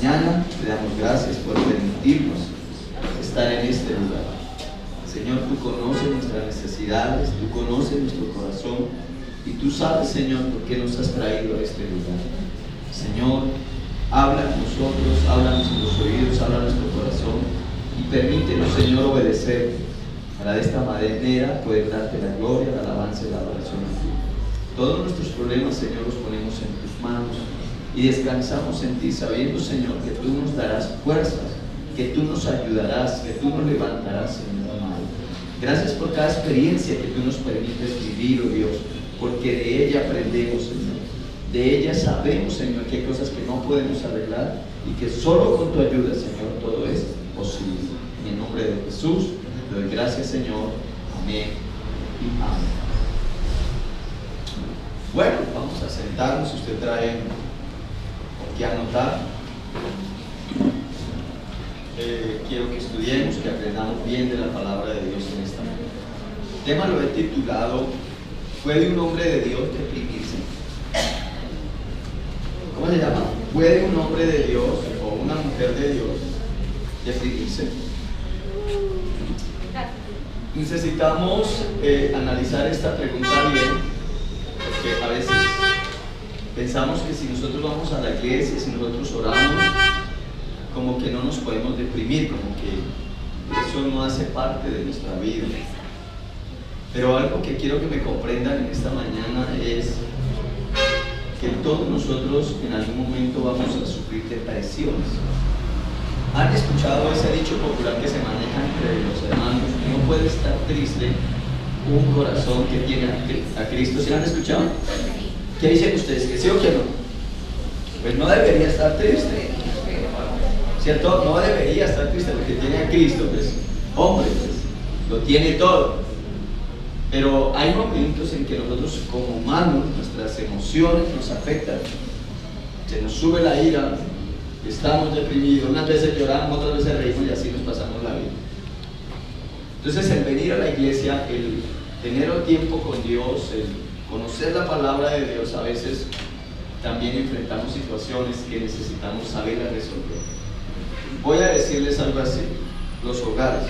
mañana te damos gracias por permitirnos estar en este lugar. Señor, tú conoces nuestras necesidades, tú conoces nuestro corazón y tú sabes, Señor, por qué nos has traído a este lugar. Señor, habla a nosotros, háblanos en los oídos, habla a nuestro corazón y permítenos, Señor, obedecer para de esta manera poder darte la gloria, la alabanza y la adoración a ti. Todos nuestros problemas, Señor, los ponemos en tus manos y descansamos en ti, sabiendo, Señor, que tú nos darás fuerzas, que tú nos ayudarás, que tú nos levantarás, Señor amado. Gracias por cada experiencia que tú nos permites vivir, oh Dios, porque de ella aprendemos, Señor. De ella sabemos, Señor, que hay cosas que no podemos arreglar y que solo con tu ayuda, Señor, todo es posible. En el nombre de Jesús, te doy gracias, Señor. Amén y amén. Bueno, vamos a sentarnos. Si usted trae que anotar, quiero que estudiemos, que aprendamos bien de la palabra de Dios en esta mañana. El tema lo he titulado: ¿puede un hombre de Dios deprimirse? ¿Cómo se llama? ¿Puede un hombre de Dios o una mujer de Dios deprimirse? Necesitamos analizar esta pregunta bien, porque a veces pensamos que si nosotros vamos a la iglesia, si nosotros oramos, como que no nos podemos deprimir, como que eso no hace parte de nuestra vida. Pero algo que quiero que me comprendan en esta mañana es que todos nosotros en algún momento vamos a sufrir depresiones. ¿Han escuchado ese dicho popular que se maneja entre los hermanos? No puede estar triste un corazón que tiene a Cristo. ¿Sí lo han escuchado? ¿Qué dicen ustedes? ¿Que sí o que no? Pues no debería estar triste, ¿cierto? No debería estar triste porque tiene a Cristo, pues, hombre, pues, lo tiene todo. Pero hay momentos en que nosotros como humanos, nuestras emociones nos afectan. Se nos sube la ira, estamos deprimidos, unas veces lloramos, otras veces reímos y así nos pasamos la vida. Entonces el venir a la iglesia, el tener el tiempo con Dios, el conocer la palabra de Dios, a veces también enfrentamos situaciones que necesitamos saber resolver. Voy a decirles algo así: los hogares.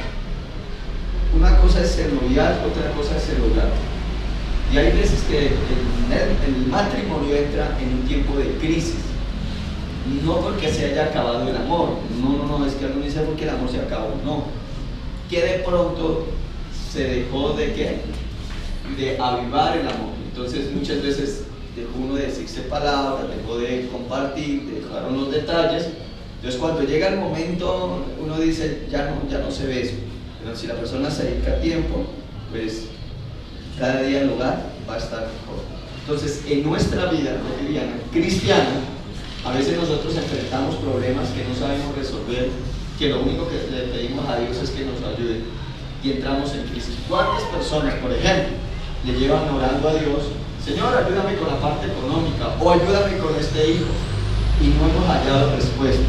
Una cosa es el noviazgo, otra cosa es el hogar. Y hay veces que el matrimonio entra en un tiempo de crisis. No porque se haya acabado el amor. No, es que alguien dice porque el amor se acabó. No. Que de pronto se dejó de ¿qué? De avivar el amor. Entonces muchas veces dejó uno de decirse palabras, dejó de compartir, dejaron los detalles. Entonces cuando llega el momento uno dice ya no se ve eso. Pero si la persona se dedica tiempo, pues cada día el hogar va a estar mejor. Entonces, en nuestra vida cotidiana, cristiana, a veces nosotros enfrentamos problemas que no sabemos resolver, que lo único que le pedimos a Dios es que nos ayude y entramos en crisis. ¿Cuántas personas, por ejemplo, le llevan orando a Dios: Señor, ayúdame con la parte económica o ayúdame con este hijo? Y no hemos hallado respuesta.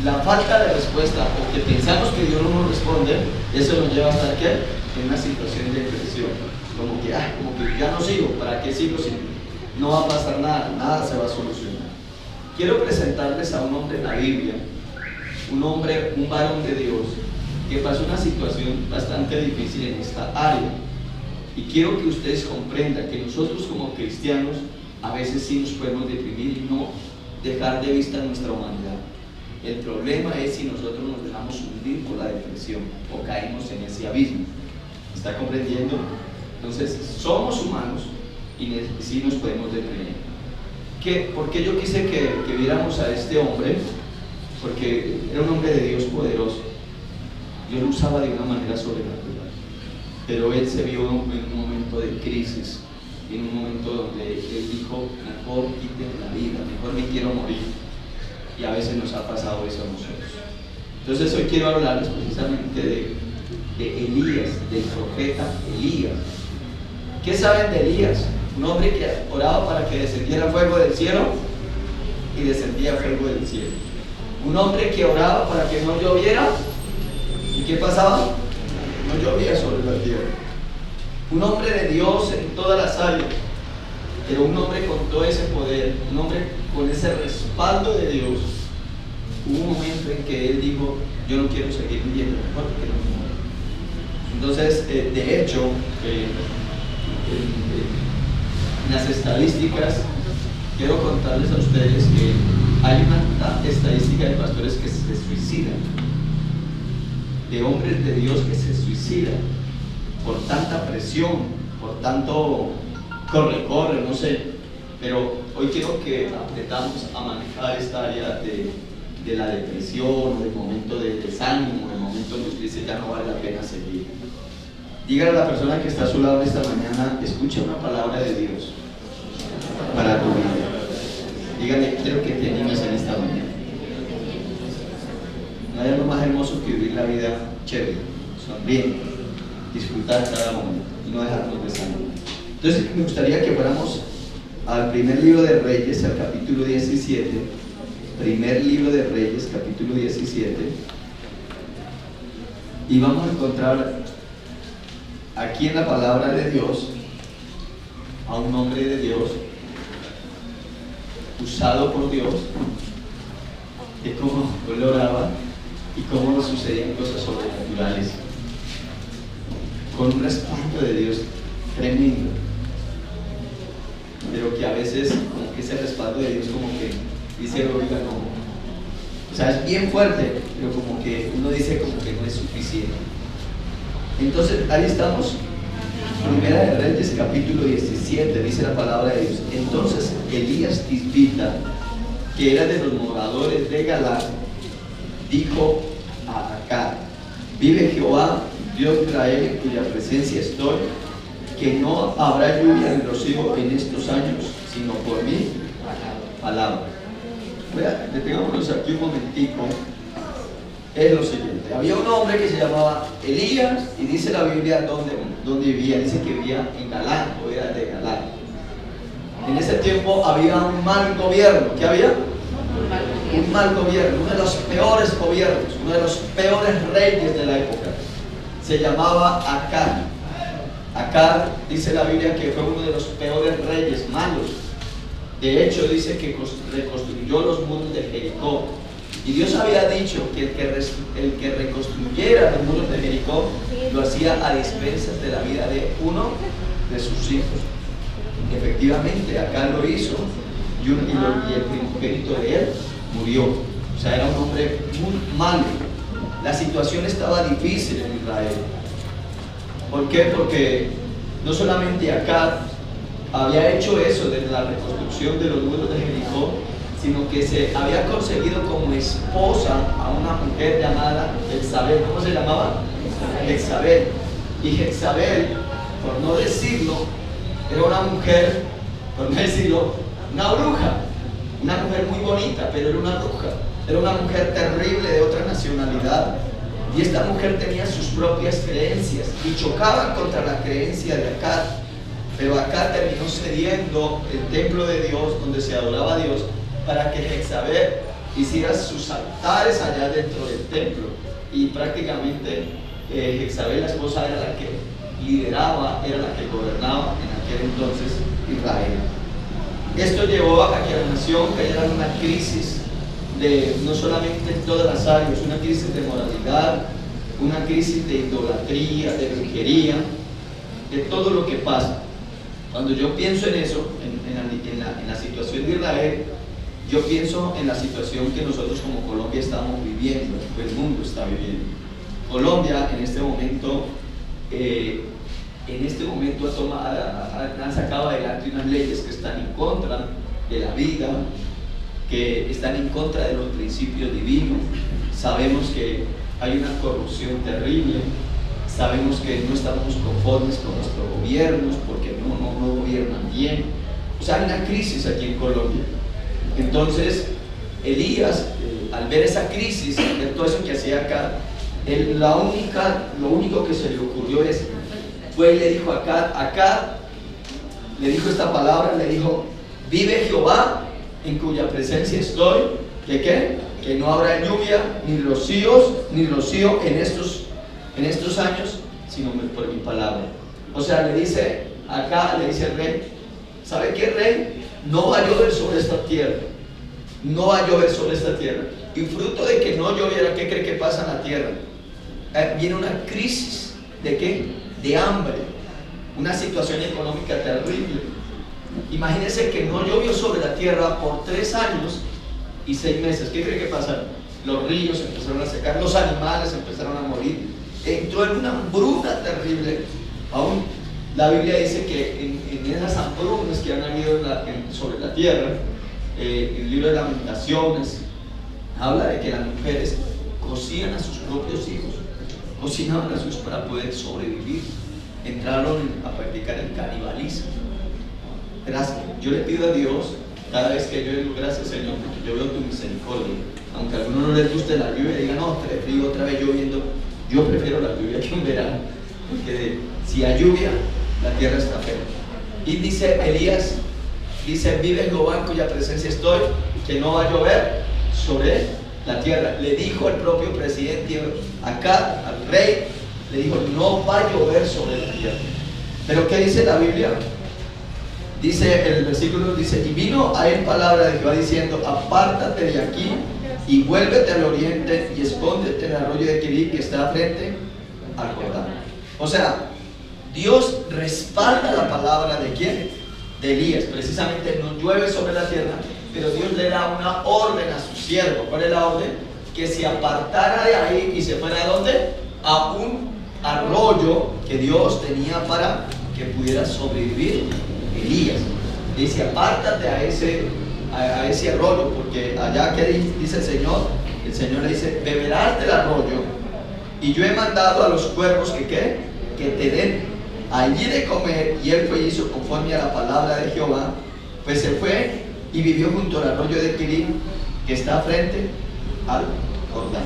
La falta de respuesta, o que pensamos que Dios no nos responde, eso nos lleva a estar ¿qué? En una situación de depresión, como que ya no sigo, ¿para qué sigo si no va a pasar nada se va a solucionar? Quiero presentarles a un hombre en la Biblia, un varón de Dios, que pasó una situación bastante difícil en esta área, y quiero que ustedes comprendan que nosotros como cristianos a veces sí nos podemos deprimir y no dejar de vista nuestra humanidad. El problema es si nosotros nos dejamos hundir por la depresión o caemos en ese abismo. ¿Está comprendiendo? Entonces, somos humanos y sí nos podemos deprimir. ¿Por qué yo quise que viéramos a este hombre? Porque era un hombre de Dios poderoso. Dios lo usaba de una manera sobrenatural. Pero él se vio en un momento de crisis, en un momento donde él dijo: mejor quiten la vida, mejor me quiero morir. Y a veces nos ha pasado eso a nosotros. Entonces hoy quiero hablarles precisamente de Elías, del profeta Elías. ¿Qué saben de Elías? Un hombre que oraba para que descendiera fuego del cielo y descendía fuego del cielo. Un hombre que oraba para que no lloviera, ¿y qué pasaba? No llovía sobre la tierra. Un hombre de Dios en todas las áreas, pero un hombre con todo ese poder, un hombre con ese respaldo de Dios, hubo un momento en que él dijo, yo no quiero seguir viviendo mejor que no me muero. Entonces, de hecho, en las estadísticas, quiero contarles a ustedes que hay una estadística de pastores que se suicidan, de hombres de Dios que se suicidan por tanta presión, por tanto corre, no sé. Pero hoy quiero que aprendamos a manejar esta área de la depresión, del momento de desánimo, del momento en que usted dice ya no vale la pena seguir. Dígale a la persona que está a su lado esta mañana, escucha una palabra de Dios para tu vida. Dígale, quiero que te animes en esta mañana. No hay algo más hermoso que vivir la vida chévere, sonriendo, disfrutar cada momento y no dejarnos desanimar. Entonces me gustaría que fuéramos al primer libro de Reyes, al capítulo 17. Primer libro de Reyes, capítulo 17. Y vamos a encontrar aquí en la palabra de Dios a un hombre de Dios usado por Dios, de cómo él oraba y cómo le sucedían cosas sobrenaturales con un respaldo de Dios tremendo, pero que a veces como que ese respaldo de Dios como que dice, oiga, no, o sea, es bien fuerte, pero como que uno dice como que no es suficiente. Entonces ahí estamos, Primera de Reyes capítulo 17, dice la palabra de Dios. Entonces Elías Tisbita, que era de los moradores de Galaad, dijo a Acab, vive Jehová, Dios de Israel, en cuya presencia estoy, que no habrá lluvia ni rocío en estos años, sino por mi palabra. Detengámonos aquí un momentico. Es lo siguiente: había un hombre que se llamaba Elías, y dice la Biblia dónde vivía. Dice que vivía en Galaad, o era de Galaad. En ese tiempo había un mal gobierno. ¿Qué había? Un mal gobierno, uno de los peores gobiernos, uno de los peores reyes de la época. Se llamaba Acab. Acab, dice la Biblia, que fue uno de los peores reyes, malos. De hecho, dice que reconstruyó los muros de Jericó. Y Dios había dicho que el que reconstruyera los muros de Jericó lo hacía a expensas de la vida de uno de sus hijos. Efectivamente, Acab lo hizo, y el primogénito de él murió. O sea, era un hombre muy malo. La situación estaba difícil en Israel. ¿Por qué? Porque no solamente Acab había hecho eso desde la reconstrucción de los muros de Jericó, sino que se había conseguido como esposa a una mujer llamada Jezabel. ¿Cómo se llamaba? Jezabel. Y Jezabel, por no decirlo, era una mujer, por no decirlo, una bruja. Una mujer muy bonita, pero era una bruja. Era una mujer terrible de otra nacionalidad. Y esta mujer tenía sus propias creencias y chocaba contra la creencia de Acab. Pero Acab terminó cediendo el templo de Dios, donde se adoraba a Dios, para que Jezabel hiciera sus altares allá dentro del templo. Y prácticamente Jezabel, la esposa, era la que lideraba, era la que gobernaba en aquel entonces Israel. Esto llevó a que la nación cayera en una crisis no solamente en todas las áreas, una crisis de moralidad, una crisis de idolatría, de brujería, de todo lo que pasa. Cuando yo pienso en eso, en la situación de Israel, yo pienso en la situación que nosotros como Colombia estamos viviendo, que el mundo está viviendo. Colombia en este momento han sacado adelante unas leyes que están en contra de la vida, que están en contra de los principios divinos. Sabemos que hay una corrupción terrible, sabemos que no estamos conformes con nuestros gobiernos porque no gobiernan bien. O sea, hay una crisis aquí en Colombia. Entonces Elías, al ver esa crisis, al ver todo eso que hacía acá, lo único que se le ocurrió fue y le dijo acá, le dijo esta palabra, le dijo: vive Jehová, en cuya presencia estoy, que no habrá lluvia ni rocío en estos años, sino por mi palabra. O sea, le dice el rey: ¿sabe qué, rey? No va a llover sobre esta tierra, no va a llover sobre esta tierra. Y fruto de que no lloviera, ¿qué cree que pasa en la tierra? Viene una crisis, ¿de qué? De hambre, una situación económica terrible. Imagínense que no llovió sobre la tierra por 3 años y 6 meses. ¿Qué cree que pasa? Los ríos empezaron a secar, los animales empezaron a morir, entró en una hambruna terrible. Aún la Biblia dice que en esas hambrunas que han habido sobre la tierra, el libro de Lamentaciones habla de que las mujeres cocían a sus propios hijos, cocinaban a sus para poder sobrevivir, entraron a practicar el canibalismo. Gracias. Yo le pido a Dios cada vez que yo digo gracias Señor, porque yo veo tu misericordia. Aunque a algunos no les guste la lluvia y digan no, frío otra vez lloviendo, yo prefiero la lluvia que un verano, porque si hay lluvia la tierra está fea. Y dice Elías, dice vive Jehová en cuya presencia estoy, que no va a llover sobre la tierra. Le dijo el propio presidente acá al rey, le dijo no va a llover sobre la tierra. Pero ¿qué dice la Biblia? Dice el versículo, dice, y vino a él palabra de Jehová diciendo, apártate de aquí y vuélvete al oriente y escóndete en el arroyo de Querit que está frente al Jordán. O sea, Dios respalda la palabra de ¿quién? De Elías. Precisamente no llueve sobre la tierra, pero Dios le da una orden a su siervo. ¿Cuál es la orden? Que se apartara de ahí y se fuera ¿a dónde? A un arroyo que Dios tenía para que pudiera sobrevivir Elías. Dice apártate a ese arroyo, porque allá que dice el Señor le dice beberás del arroyo y yo he mandado a los cuervos que te den allí de comer. Y él fue y hizo conforme a la palabra de Jehová, pues se fue y vivió junto al arroyo de Querit que está frente al Jordán.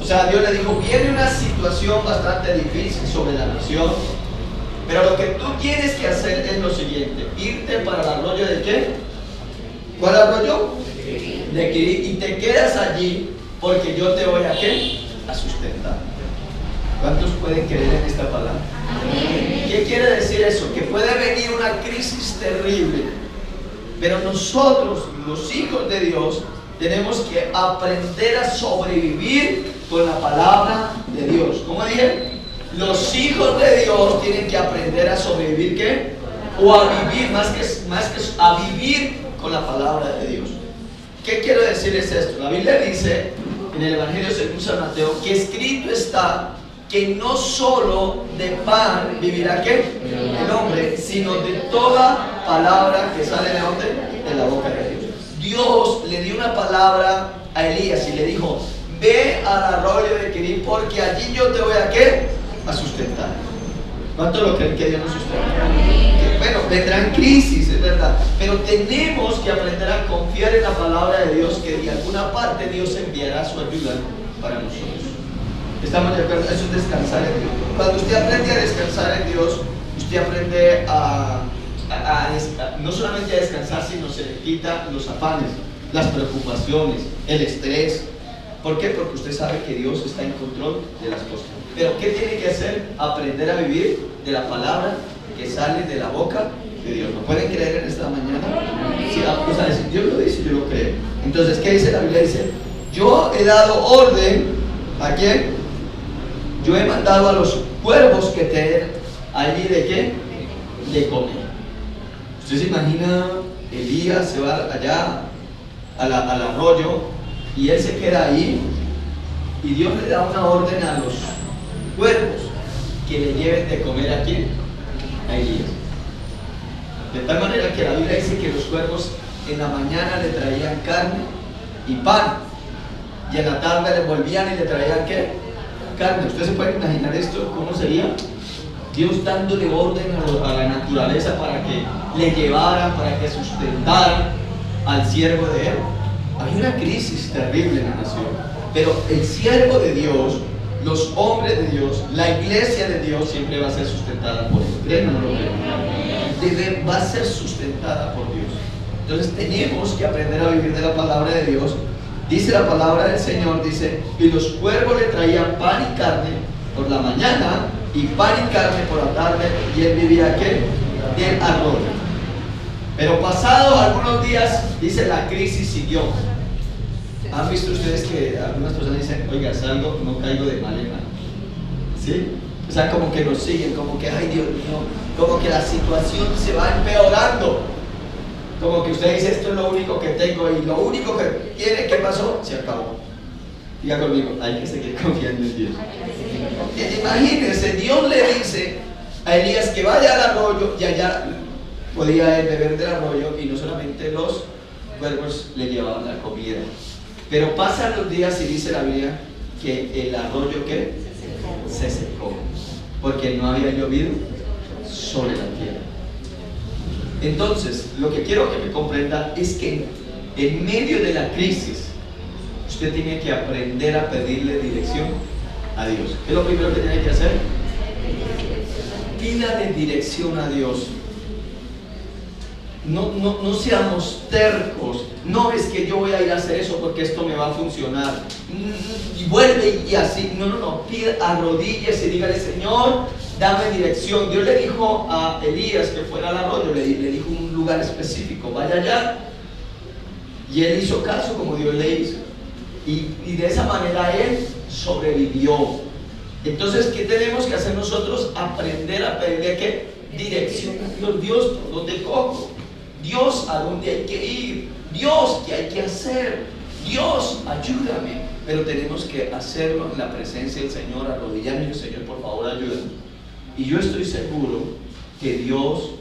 O sea, Dios le dijo viene una situación bastante difícil sobre la nación, pero lo que tú tienes que hacer es lo siguiente: irte para el arroyo de ¿qué? ¿Cuál arroyo? De Querit, y te quedas allí porque yo te voy a ¿qué? A sustentar. ¿Cuántos pueden creer en esta palabra? ¿Qué quiere decir eso? Que puede venir una crisis terrible, pero nosotros, los hijos de Dios, tenemos que aprender a sobrevivir con la palabra de Dios. ¿Cómo dije? Los hijos de Dios tienen que aprender a sobrevivir ¿qué? O a vivir, más que a vivir con la palabra de Dios. ¿Qué quiero decir es esto? La Biblia dice en el Evangelio según San Mateo que escrito está que no solo de pan vivirá ¿qué? El hombre, sino de toda palabra que sale de ¿dónde? De la boca de Dios. Dios le dio una palabra a Elías y le dijo ve al arroyo de Querit porque allí yo te voy a ¿qué? A sustentar. ¿Cuánto lo creen que Dios nos sustenta? Bueno, vendrán crisis, es verdad, pero tenemos que aprender a confiar en la palabra de Dios, que de alguna parte Dios enviará su ayuda para nosotros. ¿Estamos de acuerdo? Eso es descansar en Dios. Cuando usted aprende a descansar en Dios, usted aprende no solamente a descansar, sino se le quita los afanes, las preocupaciones, el estrés. ¿Por qué? Porque usted sabe que Dios está en control de las cosas. Pero ¿qué tiene que hacer? Aprender a vivir de la palabra que sale de la boca de Dios. ¿No pueden creer en esta mañana? Sí, o sea, si Dios lo dice, yo lo creo. Entonces, ¿qué dice la Biblia? Dice, yo he dado orden, ¿a quién? Yo he mandado a los cuervos que te den allí de qué? De comer. ¿Usted se imagina? Elías se va allá al arroyo y él se queda ahí y Dios le da una orden a los cuervos que le lleven de comer a quién? A Elías. De tal manera que la Biblia dice que los cuervos en la mañana le traían carne y pan, y en la tarde le volvían y le traían ¿qué? Carne. ¿Usted se puede imaginar esto? ¿Cómo sería? Dios dándole orden a la naturaleza para que le llevaran, para que sustentaran al siervo de él. Había una crisis terrible en la nación, pero el siervo de Dios, los hombres de Dios, la iglesia de Dios siempre va a ser sustentada por Dios. ¿Creen o no lo creen? Va a ser sustentada por Dios. Entonces tenemos que aprender a vivir de la palabra de Dios. Dice la palabra del Señor, dice, y los cuervos le traían pan y carne por la mañana y pan y carne por la tarde, y él vivía ¿qué? Del arroyo. Pero pasados algunos días, dice, la crisis siguió. ¿Han visto ustedes que algunas personas dicen, oiga, salgo, no caigo de mal en mal? ¿Sí? O sea, como que nos siguen, como que, ay Dios mío, como que la situación se va empeorando. Como que usted dice, esto es lo único que tengo y lo único que tiene, ¿qué pasó? Se acabó. Diga conmigo, hay que seguir confiando en Dios. Imagínense, Dios le dice a Elías que vaya al arroyo y allá podía él beber del arroyo y no solamente los cuervos le llevaban la comida. Pero pasan los días y dice la Biblia que el arroyo ¿qué? Se secó, porque no había llovido sobre la tierra. Entonces, lo que quiero que me comprenda es que en medio de la crisis, usted tiene que aprender a pedirle dirección a Dios. ¿Qué es lo primero que tiene que hacer? Pídale dirección a Dios. No seamos tercos. No es que yo voy a ir a hacer eso porque esto me va a funcionar. Y vuelve y así. No. Pide, arrodíllese y dígale, Señor, dame dirección. Dios le dijo a Elías que fuera al arroyo, le dijo un lugar específico, vaya allá. Y él hizo caso como Dios le hizo. Y de esa manera él sobrevivió. Entonces, ¿qué tenemos que hacer nosotros? Aprender a pedirle ¿qué? Dirección a Dios. Dios, ¿por dónde cojo? Dios, ¿a dónde hay que ir? Dios, ¿qué hay que hacer? Dios, ayúdame. Pero tenemos que hacerlo en la presencia del Señor, arrodillarnos, Señor, por favor, ayúdame. Y yo estoy seguro que Dios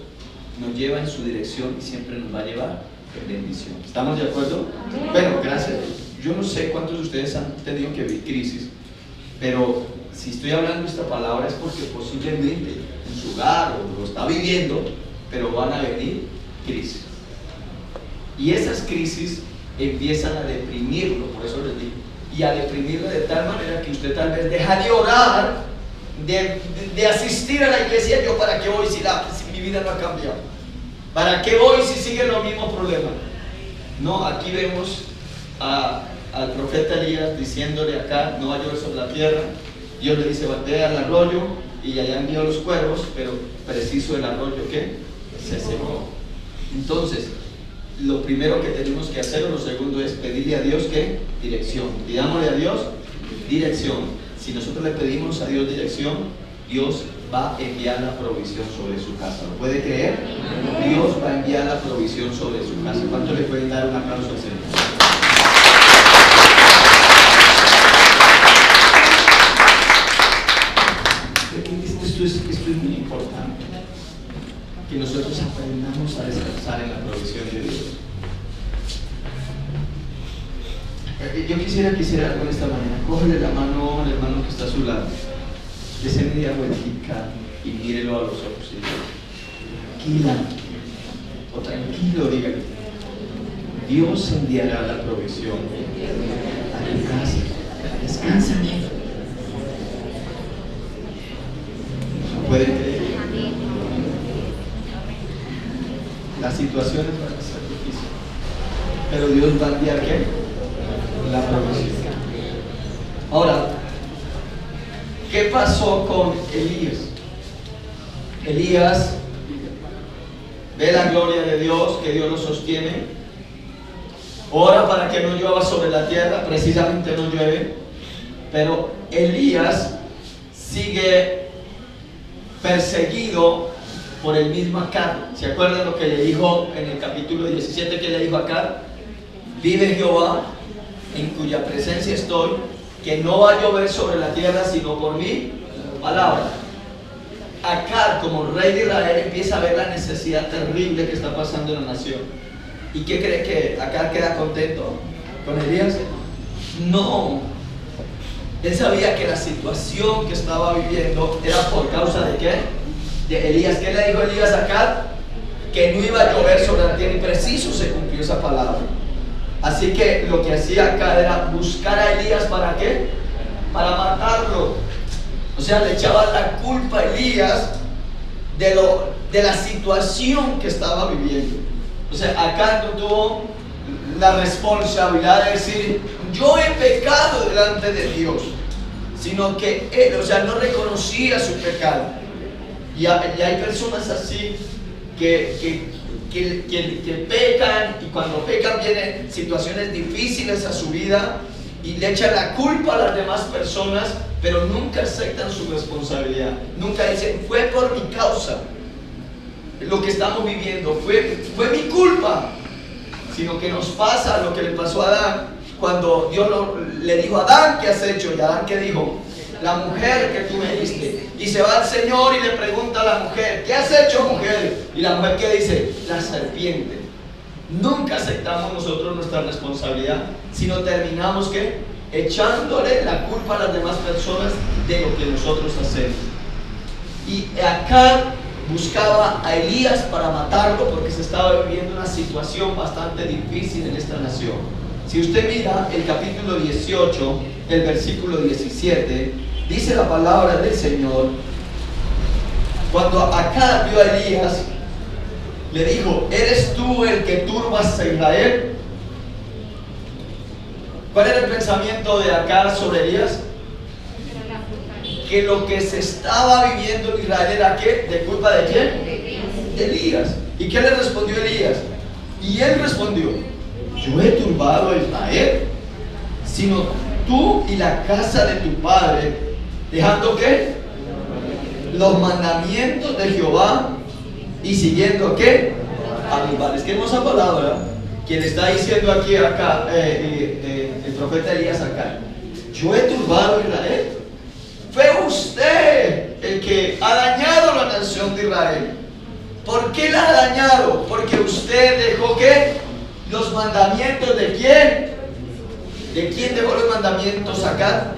nos lleva en su dirección y siempre nos va a llevar en bendición. ¿Estamos de acuerdo? Bueno, gracias. Yo no sé cuántos de ustedes han tenido que vivir crisis, pero si estoy hablando esta palabra es porque posiblemente en su hogar o lo está viviendo, pero van a venir crisis. Y esas crisis empiezan a deprimirlo, por eso les digo, y a deprimirlo de tal manera que usted tal vez deja de orar, de asistir a la iglesia. ¿Yo para qué voy si mi vida no ha cambiado? ¿Para qué voy si siguen los mismos problemas? No, aquí vemos al profeta Elías diciéndole acá, no va a llover sobre la tierra. Dios le dice, ve al arroyo, y allá envió los cuervos, pero preciso el arroyo que se secó. Entonces, lo primero que tenemos que hacer, o lo segundo, es pedirle a Dios ¿qué? Dirección. Pidámosle a Dios dirección. Si nosotros le pedimos a Dios dirección, Dios va a enviar la provisión sobre su casa. ¿Lo puede creer? Dios va a enviar la provisión sobre su casa. ¿Cuánto le pueden dar un aplauso al Señor? Esto es muy importante, que nosotros aprendamos a descansar en la provisión de Dios. Yo quisiera que hiciera algo de esta manera. Cógele la mano al hermano que está a su lado, dése media vueltica y mírelo a los ojos y diga, tranquila o tranquilo, dígale, Dios enviará la provisión a tu casa. Descansa en él. Pueden creer. Las situaciones van a ser difíciles, pero Dios va a enviar ¿qué? La provisión. Ahora, ¿qué pasó con Elías? Elías ve la gloria de Dios, que Dios lo sostiene, ora para que no llueva sobre la tierra, precisamente no llueve, pero Elías sigue perseguido por el mismo Acab. ¿Se acuerdan lo que le dijo en el capítulo 17? Que le dijo a Acab: vive Jehová, en cuya presencia estoy, que no va a llover sobre la tierra sino por mi palabra. Acab, como rey de Israel, empieza a ver la necesidad terrible que está pasando en la nación. ¿Y qué cree? ¿Que Acab queda contento con Elías? No. Él sabía que la situación que estaba viviendo era por causa de ¿qué? De Elías. ¿Qué le dijo Elías a Acab? Que no iba a llover sobre la tierra, y preciso se cumplió esa palabra. Así que lo que hacía Acab era buscar a Elías. ¿Para qué? Para matarlo. O sea, le echaba la culpa a Elías de la situación que estaba viviendo. O sea, Acab no tuvo la responsabilidad de decir, yo he pecado delante de Dios, sino que él, o sea, no reconocía su pecado. Y hay personas así que que pecan, y cuando pecan vienen situaciones difíciles a su vida y le echan la culpa a las demás personas, pero nunca aceptan su responsabilidad. Nunca dicen, fue por mi causa lo que estamos viviendo, fue mi culpa. Sino que nos pasa lo que le pasó a Adán, cuando Dios le dijo a Adán, ¿qué has hecho? Y Adán, ¿qué dijo? La mujer que tú me diste. Y se va al Señor y le pregunta a la mujer, ¿qué has hecho, mujer? Y la mujer, ¿qué dice? La serpiente. Nunca aceptamos nosotros nuestra responsabilidad, sino terminamos, ¿qué? Echándole la culpa a las demás personas de lo que nosotros hacemos. Y acá buscaba a Elías para matarlo, porque se estaba viviendo una situación bastante difícil en esta nación. Si usted mira el capítulo 18, el versículo 17, dice la palabra del Señor, cuando Acab vio a Elías, le dijo, ¿eres tú el que turbas a Israel? ¿Cuál era el pensamiento de Acab sobre Elías? Que lo que se estaba viviendo en Israel era ¿qué? ¿De culpa de quién? De Elías. ¿Y qué le respondió Elías? Y él respondió, yo he turbado a Israel, sino tú y la casa de tu padre, dejando ¿qué? Los mandamientos de Jehová y siguiendo ¿qué? A mis padres. Qué hermosa palabra que le está diciendo aquí acá el profeta Elías acá. Yo he turbado a Israel. Fue usted el que ha dañado la nación de Israel. ¿Por qué la ha dañado? Porque usted dejó ¿qué? Los mandamientos de quién. ¿De quién dejó los mandamientos acá?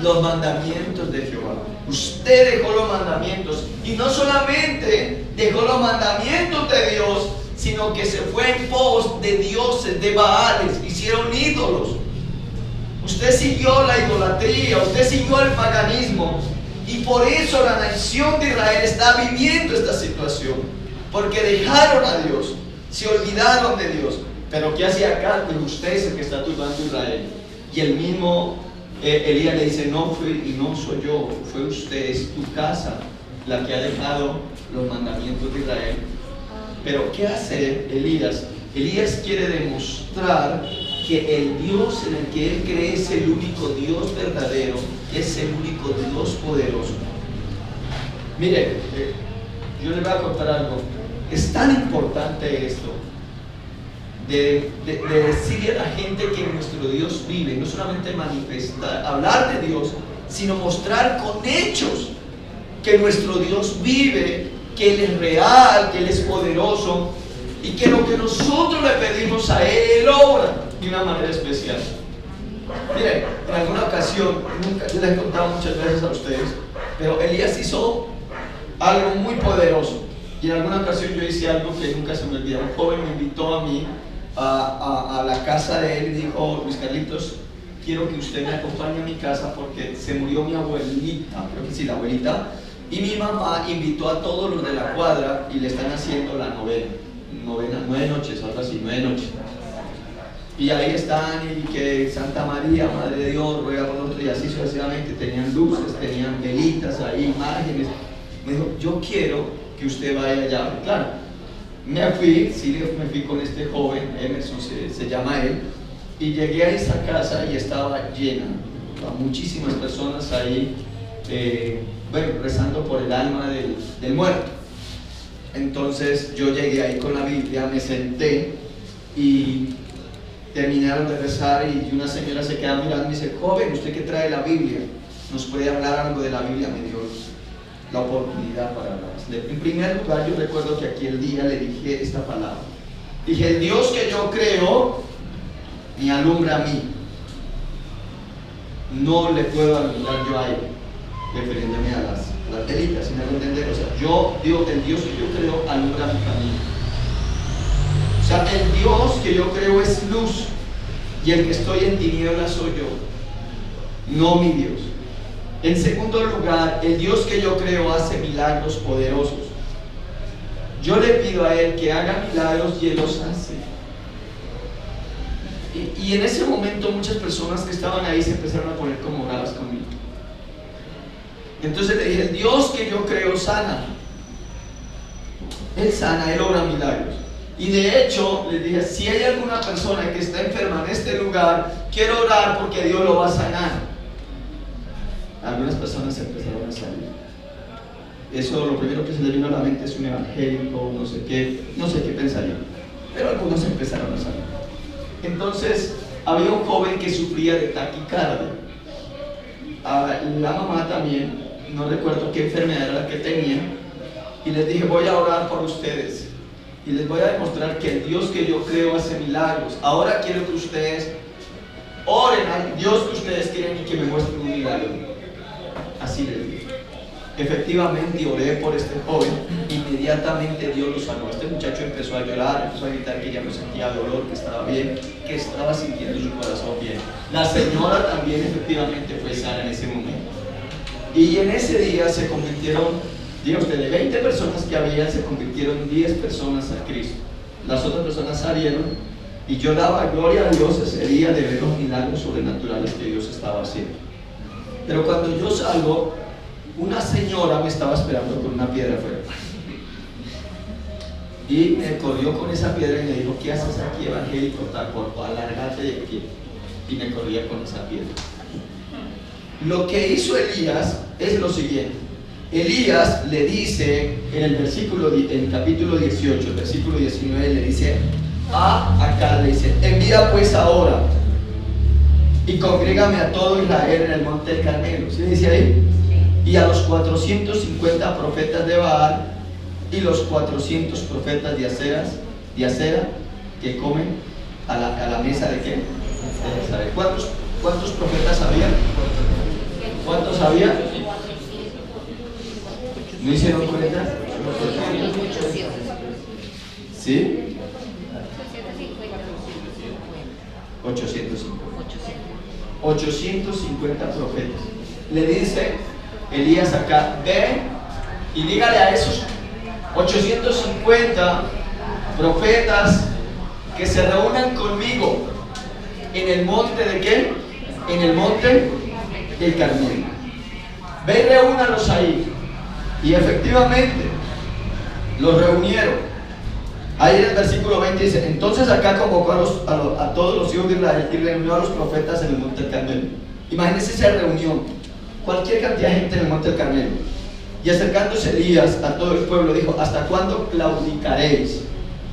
Los mandamientos de Jehová. Usted dejó los mandamientos. Y no solamente dejó los mandamientos de Dios, sino que se fue en pos de dioses, de Baales. Hicieron ídolos. Usted siguió la idolatría, usted siguió el paganismo, y por eso la nación de Israel está viviendo esta situación, porque dejaron a Dios, se olvidaron de Dios. Pero ¿qué hacía acá? Pues usted es el que está turbando a Israel. Y el mismo Elías le dice, no soy yo, fue usted, es tu casa la que ha dejado los mandamientos de Israel. Pero ¿qué hace Elías? Elías quiere demostrar que el Dios en el que él cree es el único Dios verdadero, es el único Dios poderoso. Mire, yo le voy a contar algo. Es tan importante esto de decirle a la gente que nuestro Dios vive, no solamente manifestar, hablar de Dios, sino mostrar con hechos que nuestro Dios vive, que Él es real, que Él es poderoso, y que lo que nosotros le pedimos a Él, Él obra de una manera especial. Miren, en alguna ocasión, yo les he contado muchas veces a ustedes, pero Elías hizo algo muy poderoso. Y en alguna ocasión yo hice algo que nunca se me olvida. Un joven me invitó a mí a la casa de él y dijo, Luis Carlitos, quiero que usted me acompañe a mi casa porque se murió mi abuelita, creo que sí, la abuelita, y mi mamá invitó a todos los de la cuadra y le están haciendo la novena, 9 noches, algo así, 9 noches. Y ahí están, y que Santa María, Madre de Dios, ruega por nosotros, y así sucesivamente. Tenían luces, tenían velitas ahí, imágenes. Me dijo, yo quiero que usted vaya allá. Claro, me fui con este joven, Emerson se llama él, y llegué a esa casa y estaba llena, muchísimas personas ahí, rezando por el alma del muerto. Entonces yo llegué ahí con la Biblia, me senté y terminaron de rezar, y una señora se queda mirando y me dice, joven, ¿usted que trae la Biblia? ¿Nos puede hablar algo de la Biblia? Me dio la oportunidad para hablar. En primer lugar, yo recuerdo que aquel día le dije esta palabra. Dije, el Dios que yo creo me alumbra a mí. No le puedo alumbrar yo a él, refiriéndome a las velitas, si me hago entender. O sea, yo digo, el Dios que yo creo alumbra mi camino. O sea, el Dios que yo creo es luz, y el que estoy en tinieblas soy yo, no mi Dios. En segundo lugar, el Dios que yo creo hace milagros poderosos. Yo le pido a Él que haga milagros y Él los hace. Y en ese momento muchas personas que estaban ahí se empezaron a poner como bravas conmigo. Entonces le dije, el Dios que yo creo sana. Él sana, Él obra milagros. Y de hecho, les dije, si hay alguna persona que está enferma en este lugar, quiero orar porque Dios lo va a sanar. Algunas personas empezaron a salir. Eso, lo primero que se le vino a la mente es un evangélico, no sé qué pensaría. Pero algunos empezaron a salir. Entonces, había un joven que sufría de taquicardia. La mamá también, no recuerdo qué enfermedad era la que tenía, y les dije, voy a orar por ustedes y les voy a demostrar que el Dios que yo creo hace milagros. Ahora quiero que ustedes oren al Dios que ustedes quieren y que me muestre un milagro. Así les dije. Efectivamente oré por este joven, inmediatamente Dios lo sanó. Este muchacho empezó a llorar, empezó a gritar que ya no sentía dolor, que estaba bien, que estaba sintiendo su corazón bien. La señora también efectivamente fue sana en ese momento. Y en ese día se convirtieron, diga usted, de 20 personas que había, se convirtieron 10 personas a Cristo. Las otras personas salieron y yo daba gloria a Dios ese día de ver los milagros sobrenaturales que Dios estaba haciendo. Pero cuando yo salgo, una señora me estaba esperando con una piedra afuera y me corrió con esa piedra y me dijo, ¿qué haces aquí, evangélico? Tan corto, alárgate de aquí. Y me corría con esa piedra. Lo que hizo Elías es lo siguiente. Elías le dice en el capítulo 18, el versículo 19, le dice a Acab, le dice, envía pues ahora y congrégame a todo Israel en el monte del Carmelo. ¿Sí dice ahí? Y a los 450 profetas de Baal y los 400 profetas de Acera que comen a la mesa de qué? De ¿Cuántos profetas había? ¿Cuántos había? ¿No hicieron cuenta? ¿Sí? 850 profetas. Le dice Elías acá, ve y dígale a esos 850 profetas que se reúnan conmigo en el monte de qué? En el monte del Carmelo. Ve y reúnalos ahí. Y efectivamente los reunieron. Ahí en el versículo 20 dice, entonces acá convocó a todos los hijos de Israel y reunió a los profetas en el monte del Carmelo. Imagínense esa reunión, cualquier cantidad de gente en el monte del Carmelo. Y acercándose Elías a todo el pueblo dijo, ¿hasta cuándo claudicaréis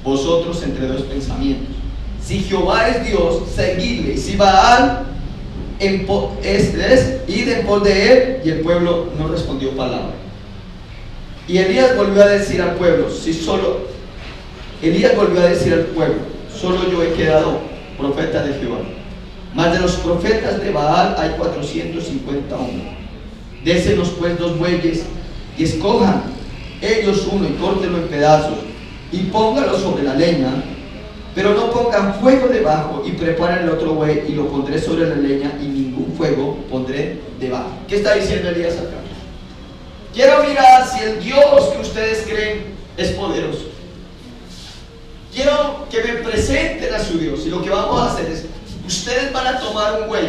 vosotros entre dos pensamientos? Si Jehová es Dios, seguidle, y si Baal id en pos de él. Y el pueblo no respondió palabra. Y Elías volvió a decir al pueblo, solo yo he quedado profeta de Jehová. Mas de los profetas de Baal hay 450 hombres. Désenos pues 2 bueyes y escojan ellos uno y córtenlo en pedazos y póngalo sobre la leña, pero no pongan fuego debajo, y preparen el otro buey y lo pondré sobre la leña y ningún fuego pondré debajo. ¿Qué está diciendo Elías acá? Quiero mirar si el Dios que ustedes creen es poderoso. Quiero que me presenten a su Dios. Y lo que vamos a hacer es, ustedes van a tomar un buey,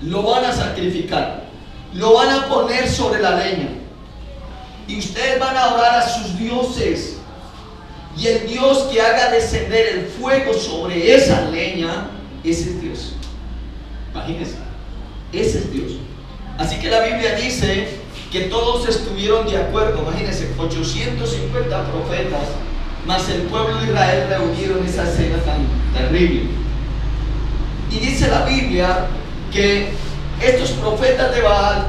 lo van a sacrificar, lo van a poner sobre la leña, y ustedes van a orar a sus dioses. Y el Dios que haga descender el fuego sobre esa leña, ese es Dios. Imagínense, ese es Dios. Así que la Biblia dice que todos estuvieron de acuerdo. Imagínense, 850 profetas más el pueblo de Israel reunido en esa escena tan terrible. Y dice la Biblia que estos profetas de Baal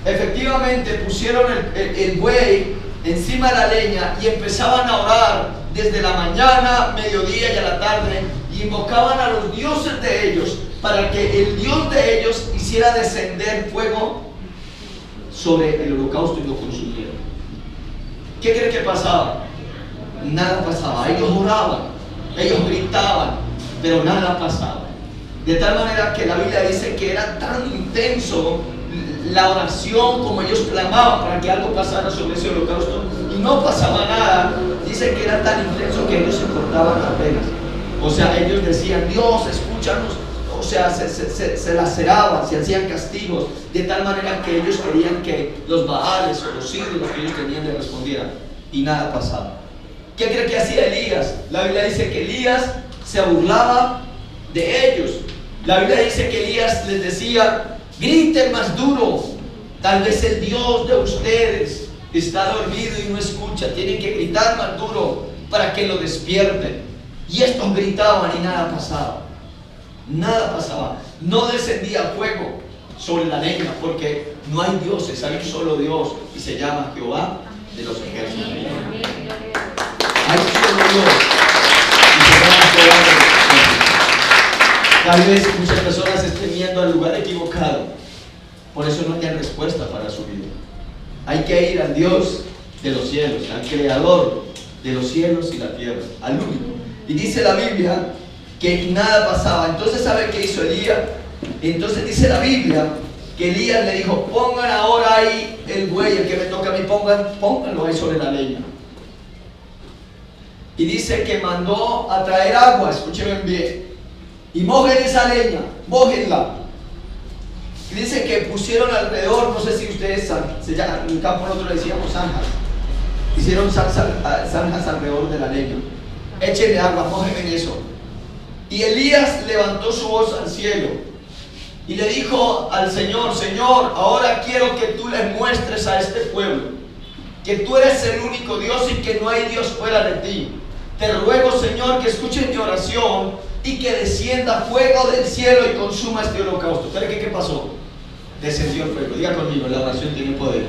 efectivamente pusieron el buey encima de la leña y empezaban a orar desde la mañana, mediodía y a la tarde, y invocaban a los dioses de ellos para que el Dios de ellos hiciera descender fuego sobre el holocausto y lo consumiera. ¿Qué creen que pasaba? Nada pasaba. Ellos oraban, ellos gritaban, pero nada pasaba. De tal manera que la Biblia dice que era tan intenso la oración, como ellos clamaban para que algo pasara sobre ese holocausto, y no pasaba nada. Dice que era tan intenso que ellos se cortaban apenas. O sea, ellos decían, Dios, escúchanos. O sea, se laceraban, se hacían castigos, de tal manera que ellos querían que los Baales o los ídolos que ellos tenían le respondieran, y nada pasaba. ¿Qué cree que hacía Elías? La Biblia dice que Elías se burlaba de ellos. La Biblia dice que Elías les decía: griten más duro, tal vez el Dios de ustedes está dormido y no escucha, tienen que gritar más duro para que lo despierten. Y estos gritaban y nada pasaba. Nada pasaba. No descendía fuego sobre la leña, porque no hay dioses, hay un solo Dios y se llama Jehová de los ejércitos. Hay un solo Dios y se llama Jehová de los ejércitos. Tal vez muchas personas estén yendo al lugar equivocado, por eso no tienen respuesta para su vida. Hay que ir al Dios de los cielos, al Creador de los cielos y la tierra, al único. Y dice la Biblia que nada pasaba. Entonces, ¿sabe qué hizo Elías? Entonces dice la Biblia que Elías le dijo: pongan ahora ahí el buey, el que me toca a mí, pónganlo ahí sobre la leña. Y dice que mandó a traer agua, escúchenme bien, y mojen esa leña, mójenla. Y dice que pusieron alrededor, no sé si ustedes en el campo nosotros le decíamos zanjas, hicieron zanjas alrededor de la leña. Échenle agua, mojen en eso. Y Elías levantó su voz al cielo y le dijo al Señor: Señor, ahora quiero que tú le muestres a este pueblo que tú eres el único Dios y que no hay Dios fuera de ti. Te ruego, Señor, que escuches mi oración y que descienda fuego del cielo y consuma este holocausto. ¿Sabe qué pasó? Descendió el fuego. Diga conmigo, la oración tiene poder.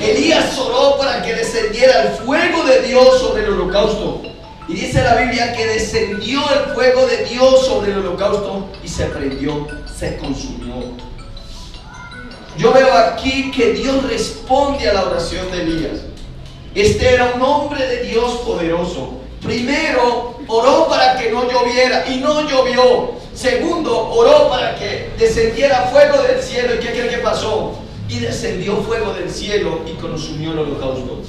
Elías oró para que descendiera el fuego de Dios sobre el holocausto. Y dice la Biblia que descendió el fuego de Dios sobre el holocausto y se prendió, se consumió. Yo veo aquí que Dios responde a la oración de Elías. Este era un hombre de Dios poderoso. Primero, oró para que no lloviera y no llovió. Segundo, oró para que descendiera fuego del cielo. ¿Y qué cree que pasó? Y descendió fuego del cielo y consumió el holocausto.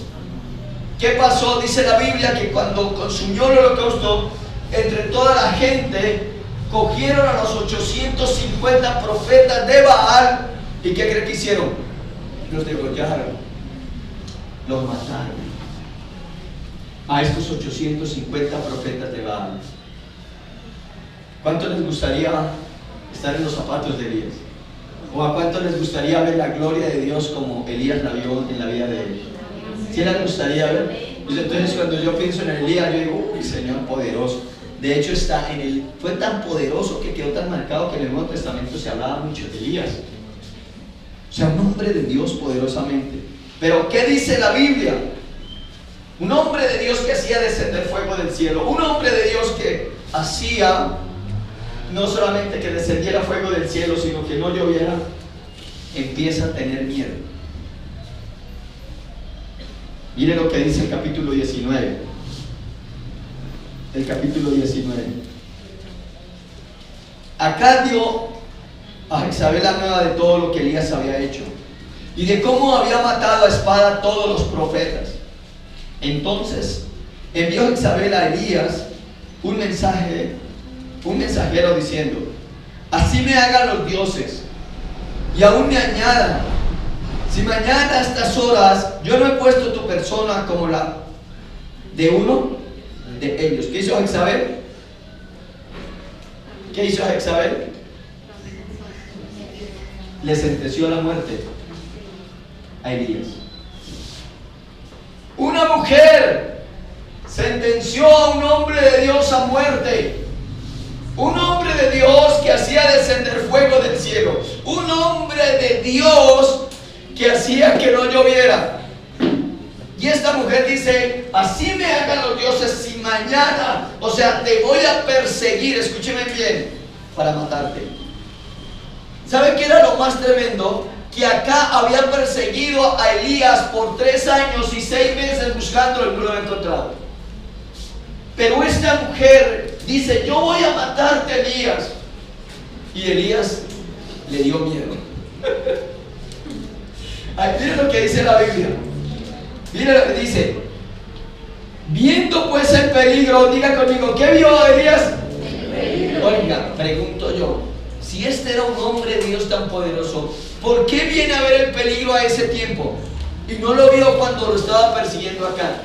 ¿Qué pasó? Dice la Biblia que cuando consumió el holocausto, entre toda la gente cogieron a los 850 profetas de Baal. ¿Y qué cree que hicieron? Los degollaron, los mataron. A estos 850 profetas de Baal. ¿Cuánto les gustaría estar en los zapatos de Elías? ¿O a cuánto les gustaría ver la gloria de Dios como Elías la vio en la vida de él? ¿Sí les gustaría ver? Entonces, cuando yo pienso en Elías, yo digo: uy, Señor poderoso. De hecho, fue tan poderoso que quedó tan marcado que en el Nuevo Testamento se hablaba mucho de Elías. O sea, un hombre de Dios poderosamente. Pero ¿qué dice la Biblia? Un hombre de Dios que hacía descender fuego del cielo. Un hombre de Dios que hacía no solamente que descendiera fuego del cielo, sino que no lloviera. Empieza a tener miedo. Mire lo que dice el capítulo 19. El capítulo 19. Acá dio a Jezabel la nueva de todo lo que Elías había hecho y de cómo había matado a espada a todos los profetas. Entonces envió Jezabel a Elías un mensajero diciendo: así me hagan los dioses y aún me añadan, si mañana a estas horas yo no he puesto tu persona como la de uno de ellos. ¿Qué hizo Jezabel? ¿Qué hizo Jezabel? Le sentenció a la muerte a Elías. Una mujer sentenció a un hombre de Dios a muerte. Un hombre de Dios que hacía descender fuego del cielo. Un hombre de Dios que hacía que no lloviera. Y esta mujer dice: así me hagan los dioses si mañana, o sea, te voy a perseguir, escúcheme bien, para matarte. ¿Sabe qué era lo más tremendo? Que acá había perseguido a Elías por 3 años y 6 meses buscándolo y no lo había encontrado. Pero esta mujer dice: yo voy a matarte, Elías. Y Elías le dio miedo. Mire lo que dice la Biblia. Mire lo que dice: viendo pues el peligro, diga conmigo, ¿qué vio Elías? Oiga, pregunto yo, si este era un hombre de Dios tan poderoso, ¿por qué viene a ver el peligro a ese tiempo? Y no lo vio cuando lo estaba persiguiendo acá.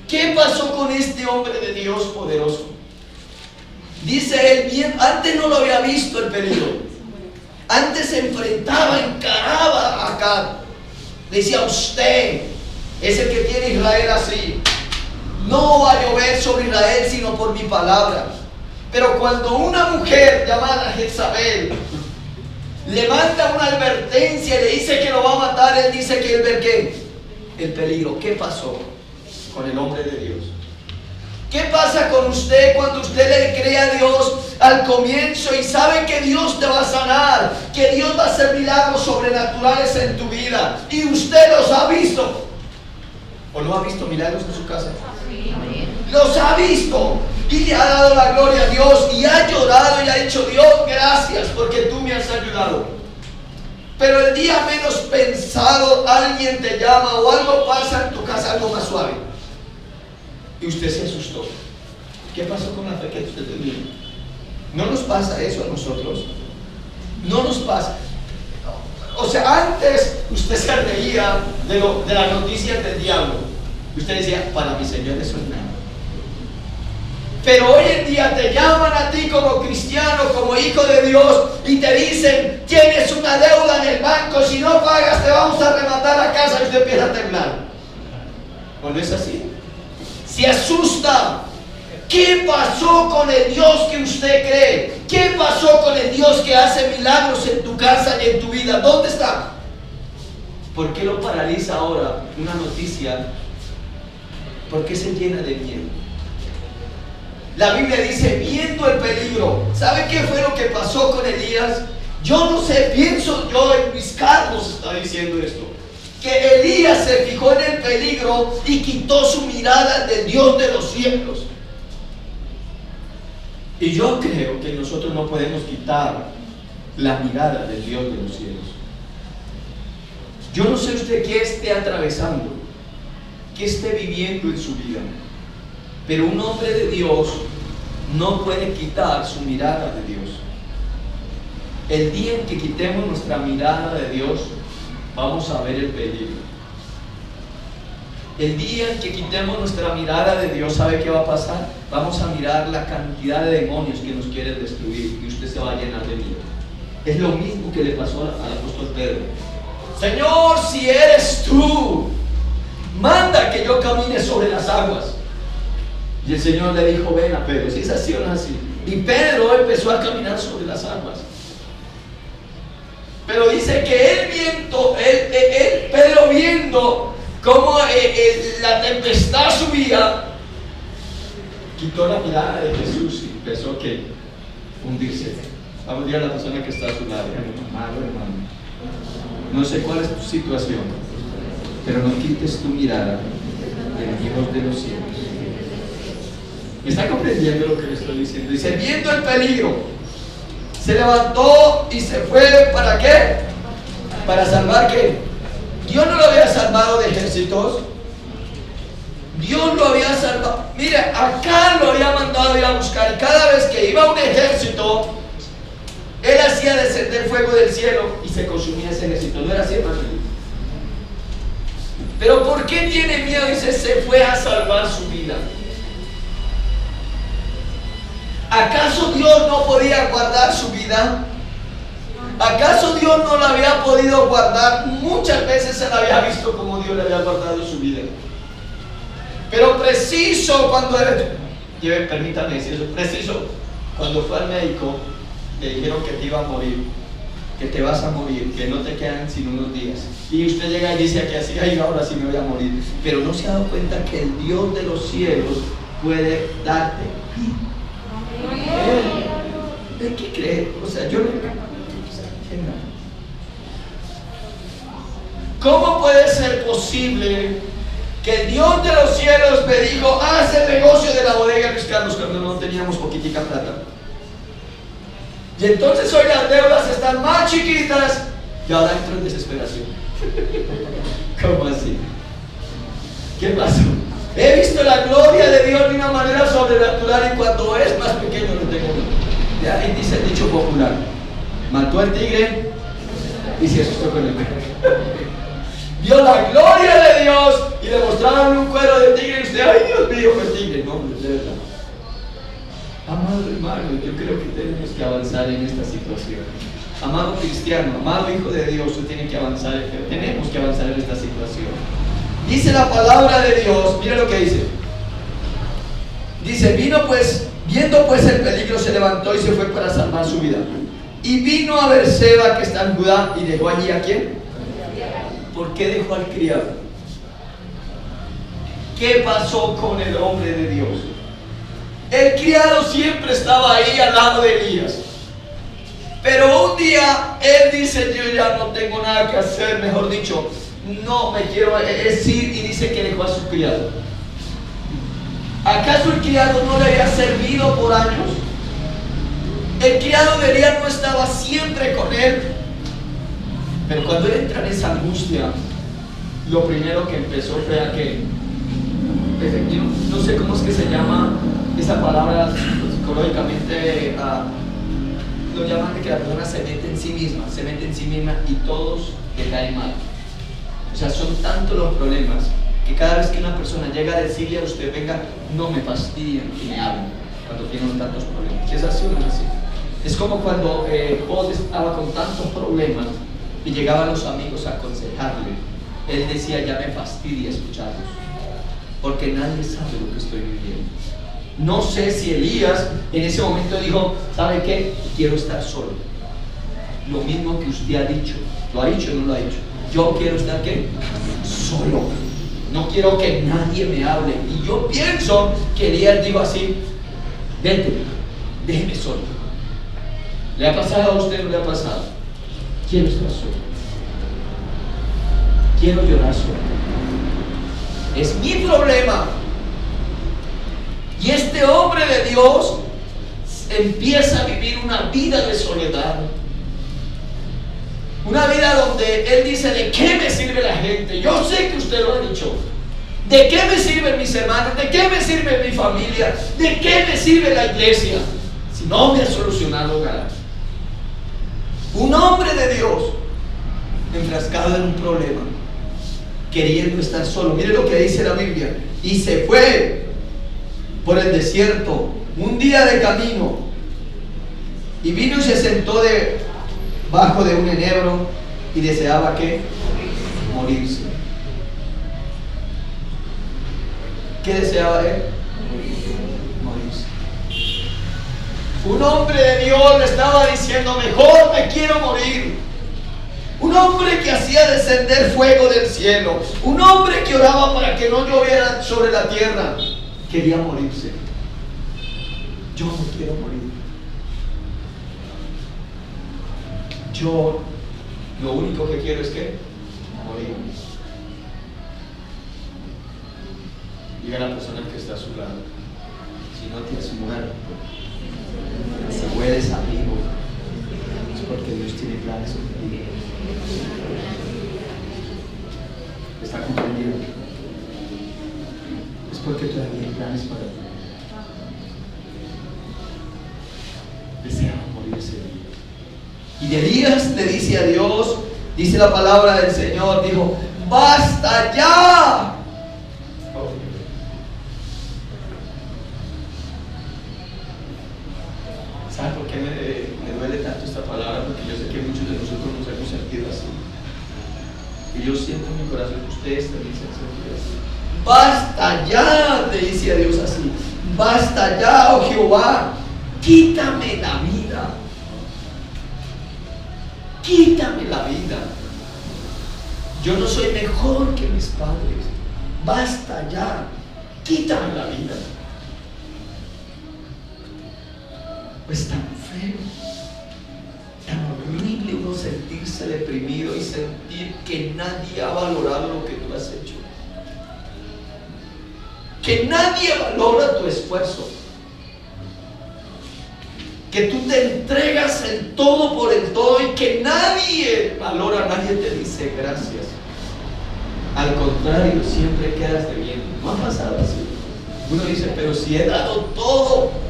¿Qué pasó con este hombre de Dios poderoso? Dice él, bien, antes no lo había visto el peligro. Antes se enfrentaba, encaraba a Acab. Decía, usted es el que tiene Israel así. No va a llover sobre Israel sino por mi palabra. Pero cuando una mujer llamada Jezabel le manda una advertencia y le dice que lo va a matar, él dice que él ve ¿qué? El peligro. ¿Qué pasó con el hombre de Dios? ¿Qué pasa con usted cuando usted le cree a Dios al comienzo y sabe que Dios te va a sanar, que Dios va a hacer milagros sobrenaturales en tu vida y usted los ha visto? ¿O no ha visto milagros en su casa? Los ha visto y le ha dado la gloria a Dios y ha llorado y ha dicho, Dios, gracias porque tú me has ayudado. Pero el día menos pensado alguien te llama o algo pasa en tu casa, algo más suave, y usted se asustó. ¿Qué pasó con la fe que usted tenía? ¿No nos pasa eso a nosotros? No nos pasa. O sea, antes usted se reía de las noticias del diablo. Usted decía, para mi Señor eso es nada. Pero hoy en día te llaman a ti como cristiano, como hijo de Dios, y te dicen, tienes una deuda en el banco, si no pagas te vamos a rematar la casa, y usted empieza a temblar. ¿O no es así? Se asusta. ¿Qué pasó con el Dios que usted cree? ¿Qué pasó con el Dios que hace milagros en tu casa y en tu vida? ¿Dónde está? ¿Por qué lo paraliza ahora una noticia? ¿Por qué se llena de miedo? La Biblia dice, viendo el peligro. ¿Sabe qué fue lo que pasó con Elías? Yo no sé, pienso yo en mis cargos está diciendo esto. Que Elías se fijó en el peligro y quitó su mirada del Dios de los cielos. Y yo creo que nosotros no podemos quitar la mirada del Dios de los cielos. Yo no sé usted qué esté atravesando, qué esté viviendo en su vida, pero un hombre de Dios no puede quitar su mirada de Dios. El día en que quitemos nuestra mirada de Dios, vamos a ver el peligro. El día en que quitemos nuestra mirada de Dios, ¿sabe qué va a pasar? Vamos a mirar la cantidad de demonios que nos quieren destruir y usted se va a llenar de miedo. Es lo mismo que le pasó al apóstol Pedro. Señor, si eres tú, manda que yo camine sobre las aguas. Y el Señor le dijo, ven a Pedro, si es así o no es así. Y Pedro empezó a caminar sobre las aguas. Pero dice que Pedro viendo cómo la tempestad subía, quitó la mirada de Jesús y empezó a hundirse. Vamos a decir a la persona que está a su lado, hermano, no sé cuál es tu situación, pero no quites tu mirada del Dios de los cielos. ¿Me está comprendiendo lo que le estoy diciendo? Dice, viendo el peligro, se levantó y se fue. ¿Para qué? Para salvar ¿qué? Dios no lo había salvado de ejércitos. Dios lo había salvado. Mire, acá lo había mandado a ir a buscar. Y cada vez que iba un ejército, él hacía descender fuego del cielo y se consumía ese ejército. ¿No era así, hermano? Pero ¿por qué tiene miedo? Dice, se fue a salvar su vida. ¿Acaso Dios no podía guardar su vida? ¿Acaso Dios no la había podido guardar? Muchas veces se la había visto como Dios le había guardado su vida. Pero preciso cuando permítame decir eso, preciso cuando fue al médico, le dijeron que te iba a morir, que te vas a morir, que no te quedan sino unos días. Y usted llega y dice que así, ay, ahora sí me voy a morir. Pero no se ha dado cuenta que el Dios de los cielos puede darte vida. ¿De qué cree? O sea, yo no. ¿Cómo puede ser posible que el Dios de los cielos me dijo, haz el negocio de la bodega Luis Carlos cuando no teníamos poquitica plata? Y entonces hoy las deudas están más chiquitas y ahora entro en desesperación. ¿Cómo así? ¿Qué pasó? He visto la gloria de Dios de una manera sobrenatural y cuando es más pequeño lo tengo. Ya ahí dice el dicho popular, mató al tigre y se asustó con el perro. Vio la gloria de Dios y le mostraron un cuero de tigre y usted, ay Dios mío, pues dime, no, de verdad. Amado hermano, yo creo que tenemos que avanzar en esta situación. Amado cristiano, amado hijo de Dios, usted tiene que avanzar, tenemos que avanzar en esta situación. Dice la palabra de Dios, mira lo que dice. Dice, viendo pues el peligro, se levantó y se fue para salvar su vida. Y vino a Berseba, que está en Judá, y dejó allí ¿a quién? ¿Por qué dejó al criado? ¿Qué pasó con el hombre de Dios? El criado siempre estaba ahí al lado de Elías. Pero un día él dice, yo ya no tengo nada que hacer, mejor dicho, no me quiero ir, y dice que dejó a su criado. ¿Acaso el criado no le había servido por años? El criado de Elías no estaba siempre con él. Pero cuando él entra en esa angustia, lo primero que empezó fue a que, no sé cómo es que se llama esa palabra psicológicamente, lo llaman de que la persona se mete en sí misma y todos le caen mal. O sea, son tantos los problemas que cada vez que una persona llega a decirle a usted, venga, no me fastidien y me hablen, cuando tienen tantos problemas. ¿Es así o no es así? Es como cuando Job estaba con tantos problemas y llegaban los amigos a aconsejarle. Él decía, ya me fastidia escucharlos, porque nadie sabe lo que estoy viviendo. No sé si Elías en ese momento dijo, ¿sabe qué? Quiero estar solo. Lo mismo que usted ha dicho. ¿Lo ha dicho o no lo ha dicho? Yo quiero estar ¿qué? Solo. No quiero que nadie me hable. Y yo pienso que Elías dijo así, vete, déjeme solo. ¿Le ha pasado a usted o no le ha pasado? Quiero estar solo. Quiero llorar solo. Es mi problema. Y este hombre de Dios empieza a vivir una vida de soledad. Una vida donde él dice, ¿de qué me sirve la gente? Yo sé que usted lo ha dicho. ¿De qué me sirven mis hermanos? ¿De qué me sirve mi familia? ¿De qué me sirve la iglesia? Si no me ha solucionado nada. Un hombre de Dios enfrascado en un problema, queriendo estar solo. Mire lo que dice la Biblia. Y se fue por el desierto un día de camino, y vino y se sentó debajo de un enebro y deseaba ¿qué? Morirse. ¿Qué deseaba él? Morirse. Un hombre de Dios le estaba diciendo, mejor me quiero morir. Un hombre que hacía descender fuego del cielo, un hombre que oraba para que no lloviera sobre la tierra, quería morirse. Yo no quiero morir. Yo lo único que quiero es que morir. Diga a la persona que está a su lado, si no te has muerto, si hueles a vivo, es porque Dios tiene planes contigo. ¿Está comprendido? Es porque todavía hay planes para ti. Deseaba morir ese día. Y de Elías le dice a Dios, dice la palabra del Señor, dijo, ¡basta ya! ¿Sabe por qué me duele tanto esta palabra? Porque yo sé que muchos de nosotros nos hemos sentido así. Y yo siento en mi corazón que ustedes también se han sentido así. ¡Basta ya! Le dice a Dios así. ¡Basta ya, oh Jehová! ¡Quítame la vida! ¡Quítame la vida! Yo no soy mejor que mis padres. ¡Basta ya! ¡Quítame la vida! Es tan feo, tan horrible uno sentirse deprimido y sentir que nadie ha valorado lo que tú has hecho, que nadie valora tu esfuerzo, que tú te entregas el todo por el todo y que nadie valora, nadie te dice gracias. Al contrario, siempre quedas debiendo. ¿No ha pasado así? Uno dice, pero si he dado todo.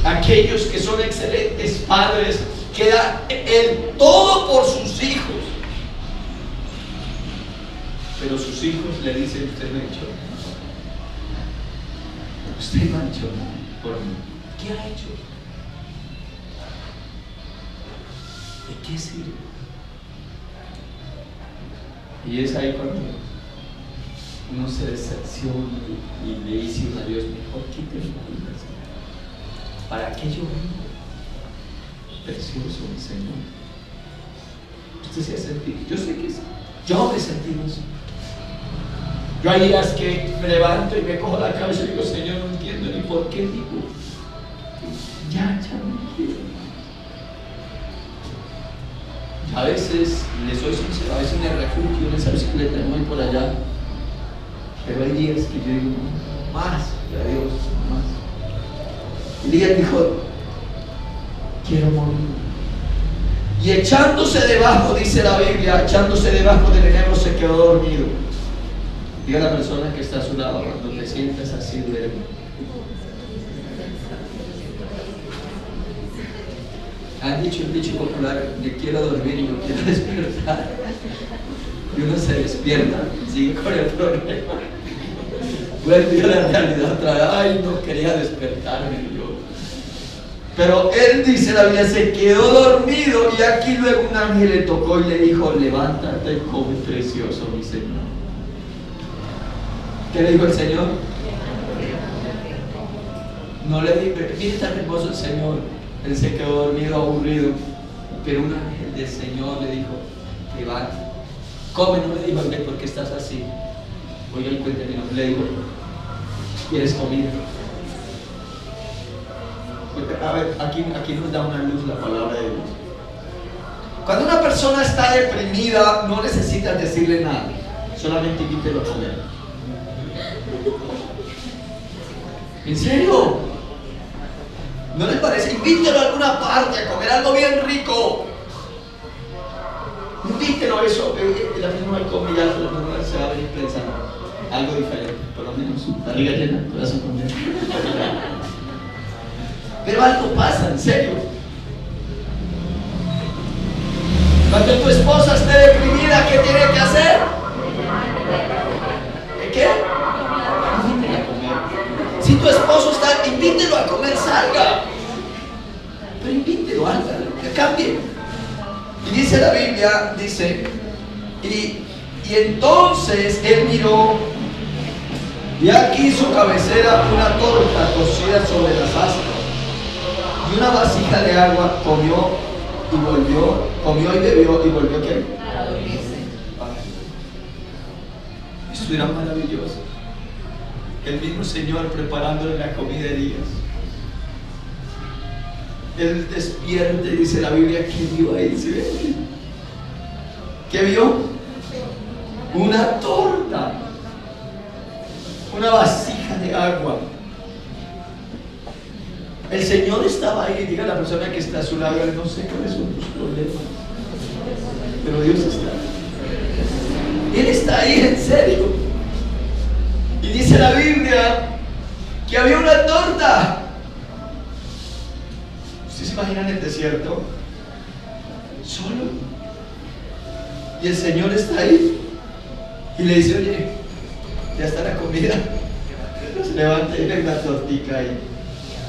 Aquellos que son excelentes padres, que dan el todo por sus hijos, pero sus hijos le dicen, usted no ha hecho. usted no ha hecho nada por mí. ¿Qué ha hecho? ¿De qué sirve? Y es ahí cuando uno se decepciona y le dice a Dios, mejor quíteme la vida, Señor. ¿Para qué yo vengo? Precioso, mi Señor. Usted se ha sentido, yo sé que sí, yo me he sentido así. Yo hay días que me levanto y me cojo la cabeza y digo, Señor, no entiendo ni por qué, digo, ya no quiero. A veces, les soy sincero, a veces me refugio en esa bicicleta y voy por allá, pero hay días que yo digo, más, ya Dios, más. Elías dijo, quiero morir. Y echándose debajo, dice la Biblia, echándose debajo del enebro se quedó dormido. Diga a la persona que está a su lado, cuando te sientas así, duerme. Han dicho un dicho popular, que quiero dormir y no quiero despertar. Y uno se despierta, sigue con el problema. Vuelve a la realidad otra vez. Ay, no quería despertarme yo. Pero él, dice la Biblia, se quedó dormido y aquí luego un ángel le tocó y le dijo, levántate y come, precioso mi Señor. ¿Qué le dijo el Señor? No le dijo, mire tan hermoso el Señor. Él se quedó dormido, aburrido, pero un ángel del Señor le dijo, levántate, come. No le dijo, ¿por qué estás así? Oiga, y cuéntame, no le dijo, ¿quieres comida? A ver, aquí nos da una luz la palabra de Dios. Cuando una persona está deprimida, no necesitas decirle nada, solamente invítelo a comer. ¿En serio? ¿No les parece? Invítelo a alguna parte a comer algo bien rico. Invítelo a eso. La persona va a comer, ya la persona se va a venir pensando algo diferente, por lo menos barriga llena, corazón contento. Pero algo pasa, en serio. Cuando tu esposa esté deprimida, ¿qué tiene que hacer? ¿Qué? Invítela a comer. Si tu esposo está, invítelo a comer, salga. Pero invítelo, hágalo, que cambie. Y dice la Biblia, dice, y entonces él miró, y aquí su cabecera una torta cocida sobre las aspas, y una vasija de agua, comió y volvió, comió y bebió y volvió ¿qué? A dormirse. Esto era maravilloso. El mismo Señor preparándole la comida de Elías. Él despierta y dice la Biblia que vio ahí, ¿sí ve? ¿Qué vio? Una torta, una vasija de agua. El Señor estaba ahí. Diga a la persona que está a su lado, no sé cuáles son tus problemas, pero Dios está ahí. Él está ahí, en serio. Y dice la Biblia que había una torta. ¿Ustedes se imaginan el desierto? Solo. Y el Señor está ahí. Y le dice, oye, ya está la comida. Se levanta y ve una tortica ahí.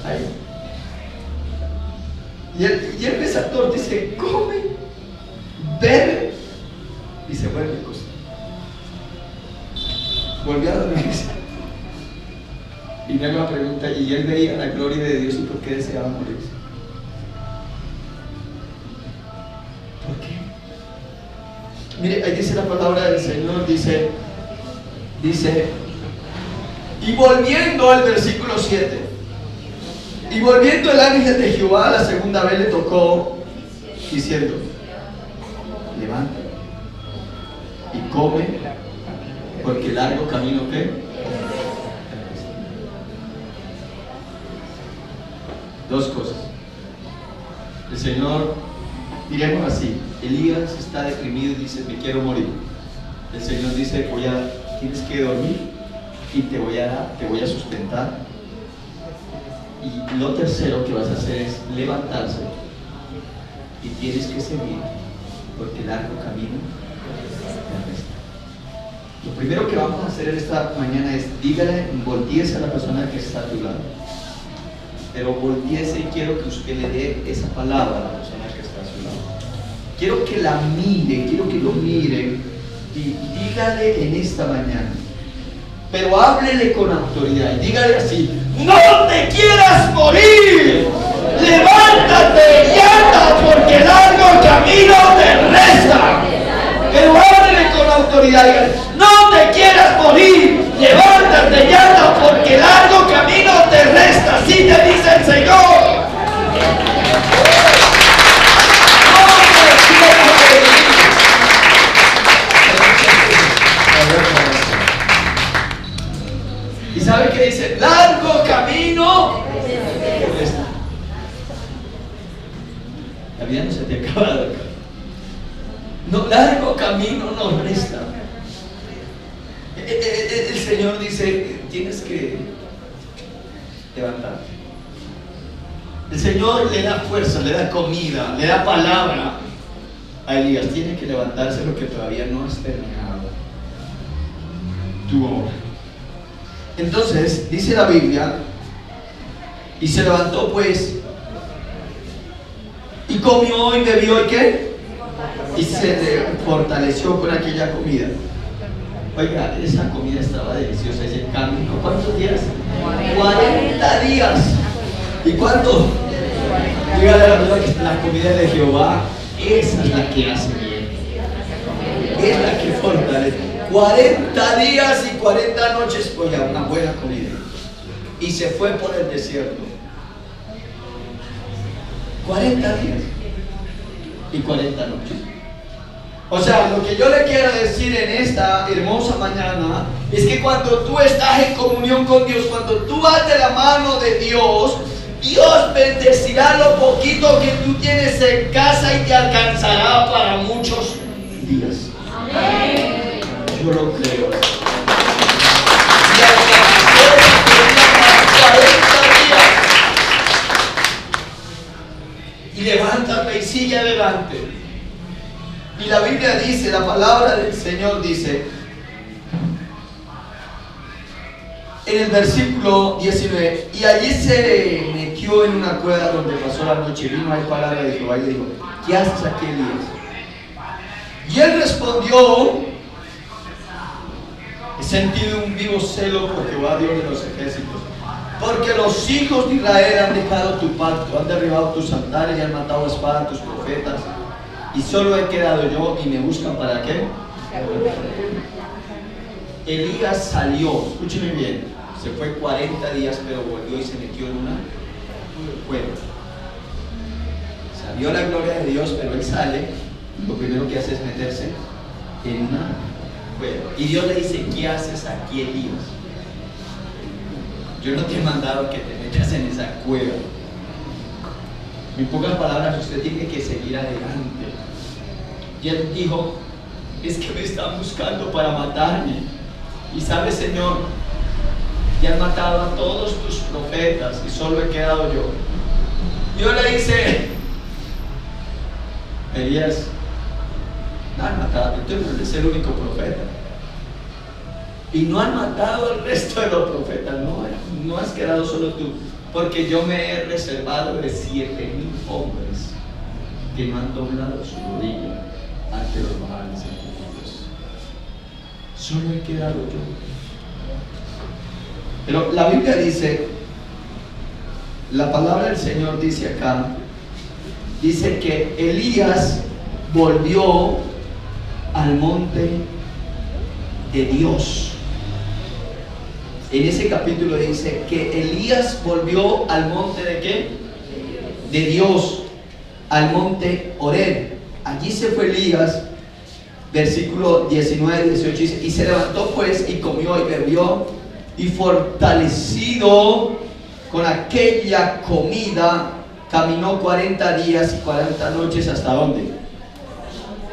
Ahí. Y él ve esa torta y dice, come, bebe. Y se vuelve a acostar. Volvió a dormirse. Y me hago la pregunta, y él veía la gloria de Dios y por qué deseaba morirse. ¿Por qué? Mire, ahí dice la palabra del Señor, dice, y volviendo al versículo 7, y volviendo el ángel de Jehová la segunda vez le tocó, diciendo, levántate y come, porque largo camino que dos cosas. El Señor, diremos así, Elías está deprimido y dice, me quiero morir. El Señor dice, tienes que dormir y te voy a sustentar. Y lo tercero que vas a hacer es levantarse y tienes que seguir, porque largo camino te resta. Lo primero que vamos a hacer esta mañana es, dígale, volteese a la persona que está a tu lado. Pero volteese y quiero que usted le dé esa palabra a la persona que está a su lado. Quiero que la mire, quiero que lo mire y dígale en esta mañana. Pero háblele con autoridad y dígale así: ¡no te quieras morir! ¡Levántate y anda, porque largo camino te resta! Pero háblele con autoridad y dígale: ¡no te quieras morir! ¡Levántate y anda, porque largo camino te resta! Así te dice el Señor. ¿Y sabe qué dice? Largo camino. La vida no se te acaba de acá. No, largo camino nos resta. El Señor dice: tienes que levantarte. El Señor le da fuerza, le da comida, le da palabra a Elías. Tiene que levantarse porque todavía no has terminado tu obra. Entonces, dice la Biblia, y se levantó pues, y comió y bebió, ¿y qué? Y se fortaleció con aquella comida. Oiga, esa comida estaba deliciosa, ese camino. ¿Cuántos días? 40 días. ¿Y cuánto? Dígale a la verdad que la comida de Jehová, esa es la que hace bien. Es la que fortalece. 40 días y 40 noches, oiga, una buena comida. Y se fue por el desierto. 40 días y 40 noches. O sea, lo que yo le quiero decir en esta hermosa mañana es que cuando tú estás en comunión con Dios, cuando tú vas de la mano de Dios, Dios bendecirá lo poquito que tú tienes en casa y te alcanzará para muchos días. Amén. Yo lo creo. Y alcanzó para 40 días. Y levántate y sigue adelante. Y la Biblia dice, la palabra del Señor dice, en el versículo 19, y allí se metió en una cueva donde pasó la noche. Vino ahí palabra de Jehová y le dijo: ¿qué haces aquí, Elías? Y él respondió: he sentido un vivo celo por Jehová, Dios de los ejércitos, porque los hijos de Israel han dejado tu pacto, han derribado tus altares y han matado a espada a tus profetas, y solo he quedado yo, y me buscan ¿para qué? Elías salió, escúcheme bien, se fue 40 días, pero volvió y se metió en una cueva. Salió la gloria de Dios, pero él sale, lo primero que hace es meterse en una cueva. Y Dios le dice: ¿qué haces aquí, Elías? Yo no te he mandado que te metas en esa cueva. En pocas palabras, usted tiene que seguir adelante. Y él dijo: es que me están buscando para matarme. Y sabes, Señor, ya han matado a todos tus profetas y solo he quedado yo. Dios le dice: Elías, no han matado, tú no eres el único profeta. Y no han matado al resto de los profetas, no has quedado solo tú, porque yo me he reservado de 7,000 hombres que no han doblado su rodilla ante los baales ejecutivos. Solo he quedado yo. Pero la Biblia dice, la palabra del Señor dice acá, dice que Elías volvió al monte de Dios. En ese capítulo dice que Elías volvió al monte de ¿qué? De Dios, al monte Horeb. Allí se fue Elías, versículo 19, 18 dice: y se levantó pues y comió y bebió, y fortalecido con aquella comida caminó 40 días y 40 noches. ¿Hasta dónde?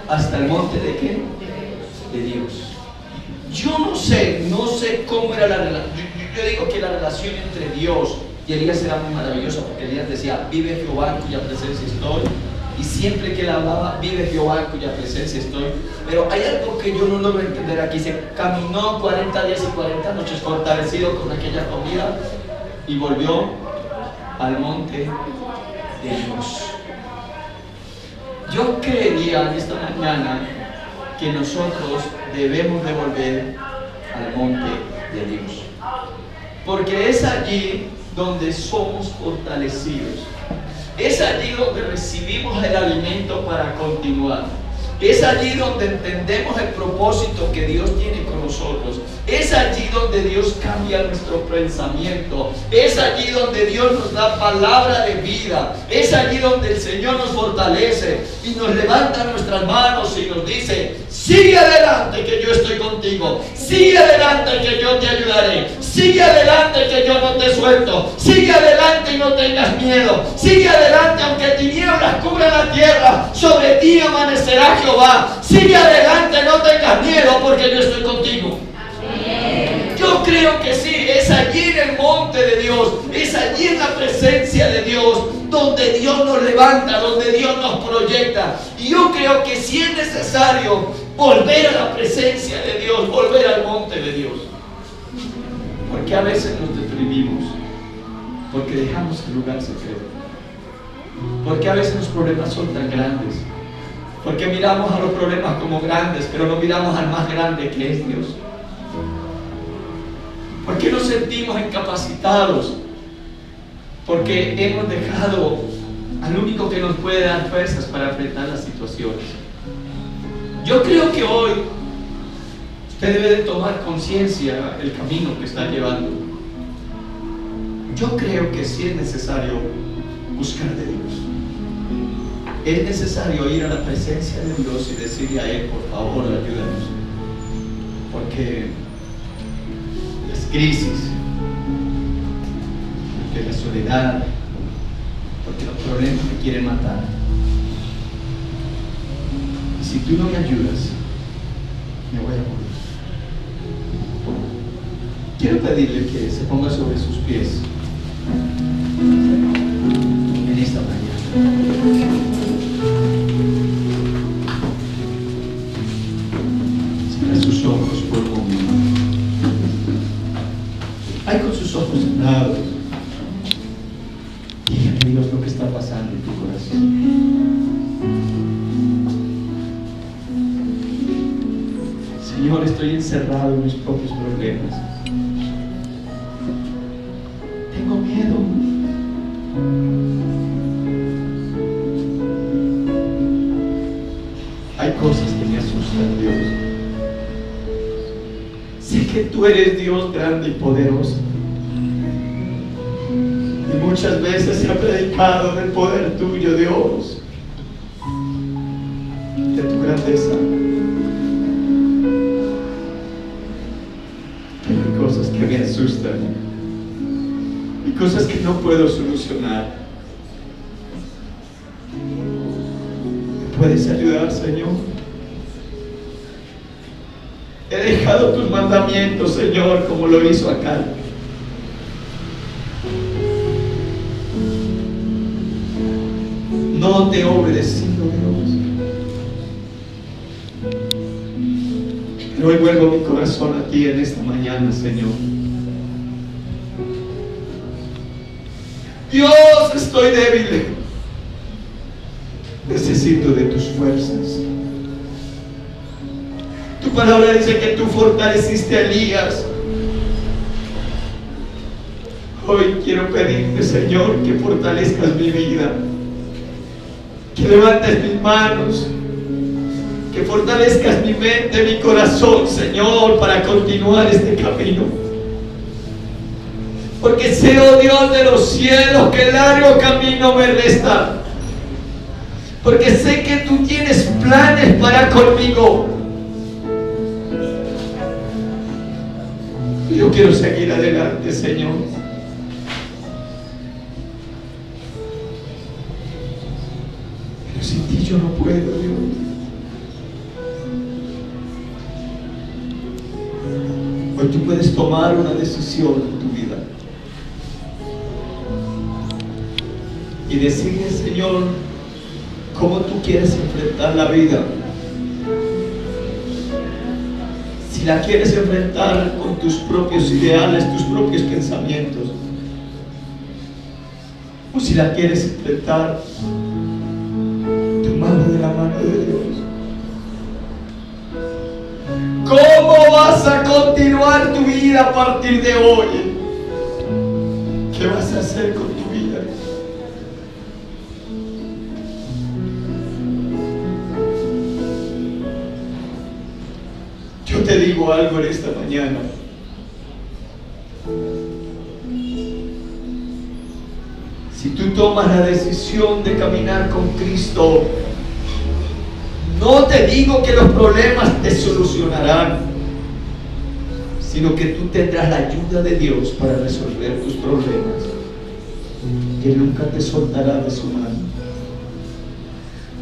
Hasta el monte de ¿qué? De Dios. Yo no sé cómo era la relación. Yo digo que la relación entre Dios y Elías era muy maravillosa, porque Elías decía: vive Jehová en cuya presencia estoy, Y siempre que él hablaba, vive Jehová en cuya presencia estoy. Pero hay algo que yo no logro entender aquí. Se caminó 40 días y 40 noches fortalecido con aquella comida y volvió al monte de Dios. Yo creería en esta mañana que nosotros debemos de volver al monte de Dios, porque es allí donde somos fortalecidos, es allí donde recibimos el alimento para continuar, es allí donde entendemos el propósito que Dios tiene con nosotros, es allí donde Dios cambia nuestro pensamiento, es allí donde Dios nos da palabra de vida, es allí donde el Señor nos fortalece y nos levanta nuestras manos y nos dice: sigue adelante que yo estoy contigo, sigue adelante que yo te ayudaré, sigue adelante que yo no te suelto, sigue adelante y no tengas miedo, sigue adelante aunque tinieblas cubran la tierra, sobre ti amanecerá Jehová, sigue adelante, no tengas miedo porque yo estoy contigo. Yo creo que sí, es allí en el monte de Dios, es allí en la presencia de Dios, donde Dios nos levanta, donde Dios nos proyecta. Y yo creo que sí es necesario volver a la presencia de Dios, volver al monte de Dios. Porque a veces nos deprimimos, porque dejamos el lugar secreto, porque a veces los problemas son tan grandes, porque miramos a los problemas como grandes, pero no miramos al más grande que es Dios. ¿Por qué nos sentimos incapacitados? Porque hemos dejado al único que nos puede dar fuerzas para enfrentar las situaciones. Yo creo que hoy usted debe de tomar conciencia del camino que está llevando. Yo creo que sí es necesario buscar de Dios. Es necesario ir a la presencia de Dios y decirle a Él: por favor, ayúdanos. Porque crisis, porque la soledad, porque los problemas me quieren matar. Y si tú no me ayudas, me voy a morir. Quiero pedirle que se ponga sobre sus pies en esta mañana. Cierra sus ojos por un momento. Hay con sus ojos cerrados. Dígale a Dios lo que está pasando en tu corazón. Señor, estoy encerrado en mis propios problemas. Tengo miedo. Hay cosas que me asustan, Dios. Sé que tú eres Dios grande y poderoso. Y muchas veces se ha predicado del poder tuyo, Dios, de tu grandeza. Pero hay cosas que me asustan y cosas que no puedo solucionar. ¿Me puedes ayudar, Señor? He dejado tus mandamientos, Señor, como lo hizo acá. No te he obedecido, Dios. Pero hoy vuelvo mi corazón a ti en esta mañana, Señor. Dios, estoy débil. Necesito de tus fuerzas. Tu palabra dice que tú fortaleciste a Elías. Hoy quiero pedirte, Señor, que fortalezcas mi vida, que levantes mis manos, que fortalezcas mi mente, mi corazón, Señor, para continuar este camino. Porque sé, oh Dios de los cielos, que largo camino me resta. Porque sé que tú tienes planes para conmigo. Yo quiero seguir adelante, Señor. Pero sin ti yo no puedo, Dios. Hoy tú puedes tomar una decisión en tu vida y decirle, Señor, cómo tú quieres enfrentar la vida. Si la quieres enfrentar con tus propios ideales, tus propios pensamientos, o si la quieres enfrentar tomando de la mano de Dios. ¿Cómo vas a continuar tu vida a partir de hoy? ¿Qué vas a hacer con tu vida? Yo te digo algo en esta mañana. Si tú tomas la decisión de caminar con Cristo, no te digo que los problemas te solucionarán, sino que tú tendrás la ayuda de Dios para resolver tus problemas, que nunca te soltará de su mano.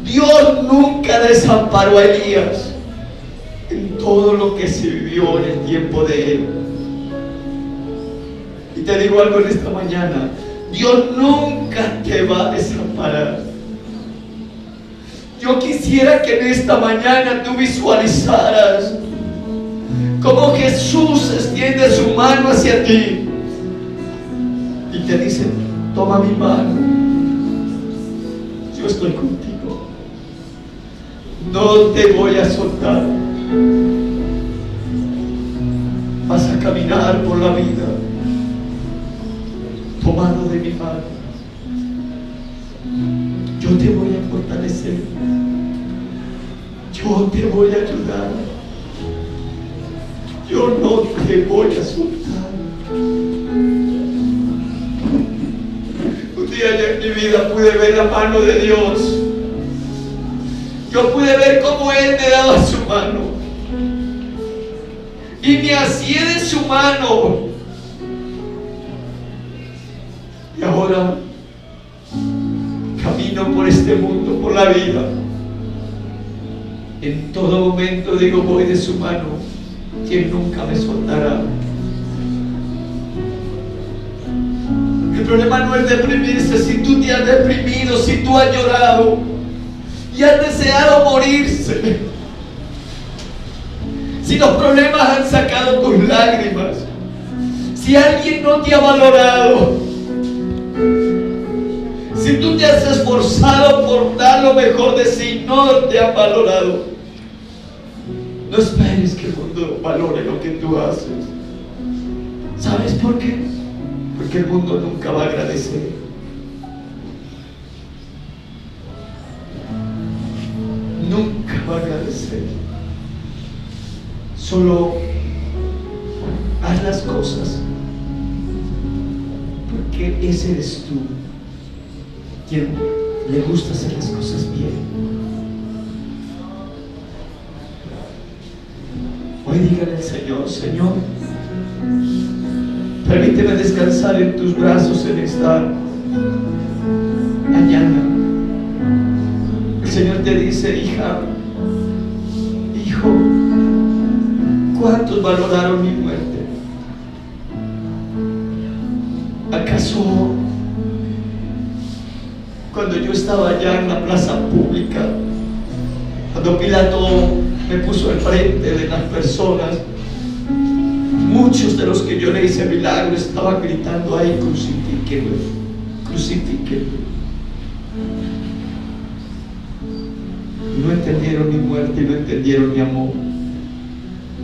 Dios nunca desamparó a Elías en todo lo que se vivió en el tiempo de él. Y te digo algo en esta mañana: Dios nunca te va a desamparar. Yo quisiera que en esta mañana tú visualizaras cómo Jesús extiende su mano hacia ti y te dice: toma mi mano, yo estoy contigo, no te voy a soltar. Vas a caminar por la vida tomado de mi mano. Yo te voy a fortalecer, yo te voy a ayudar, yo no te voy a soltar. Un día yo en mi vida pude ver la mano de Dios. Yo pude ver cómo Él me daba su mano y me hacía de su mano. Y ahora camino por este mundo, por la vida. En todo momento digo: voy de su mano, quien nunca me soltará. El problema no es deprimirse. Si tú te has deprimido, si tú has llorado y has deseado morirse, si los problemas han sacado tus lágrimas, si alguien no te ha valorado, si tú te has esforzado por dar lo mejor de sí y no te han valorado, no esperes que el mundo valore lo que tú haces. ¿Sabes por qué? Porque el mundo nunca va a agradecer. Nunca va a agradecer. Solo haz las cosas porque ese eres tú, quien le gusta hacer las cosas bien. Hoy dígale al Señor: Señor, permíteme descansar en tus brazos en esta mañana. El Señor te dice: hija, hijo, ¿cuántos valoraron mi muerte? ¿Acaso cuando yo estaba allá en la plaza pública, cuando Pilato me puso al frente de las personas, muchos de los que yo le hice milagros estaban gritando: ay, crucifíquenlo, crucifíquenlo? Y no entendieron mi muerte y no entendieron mi amor.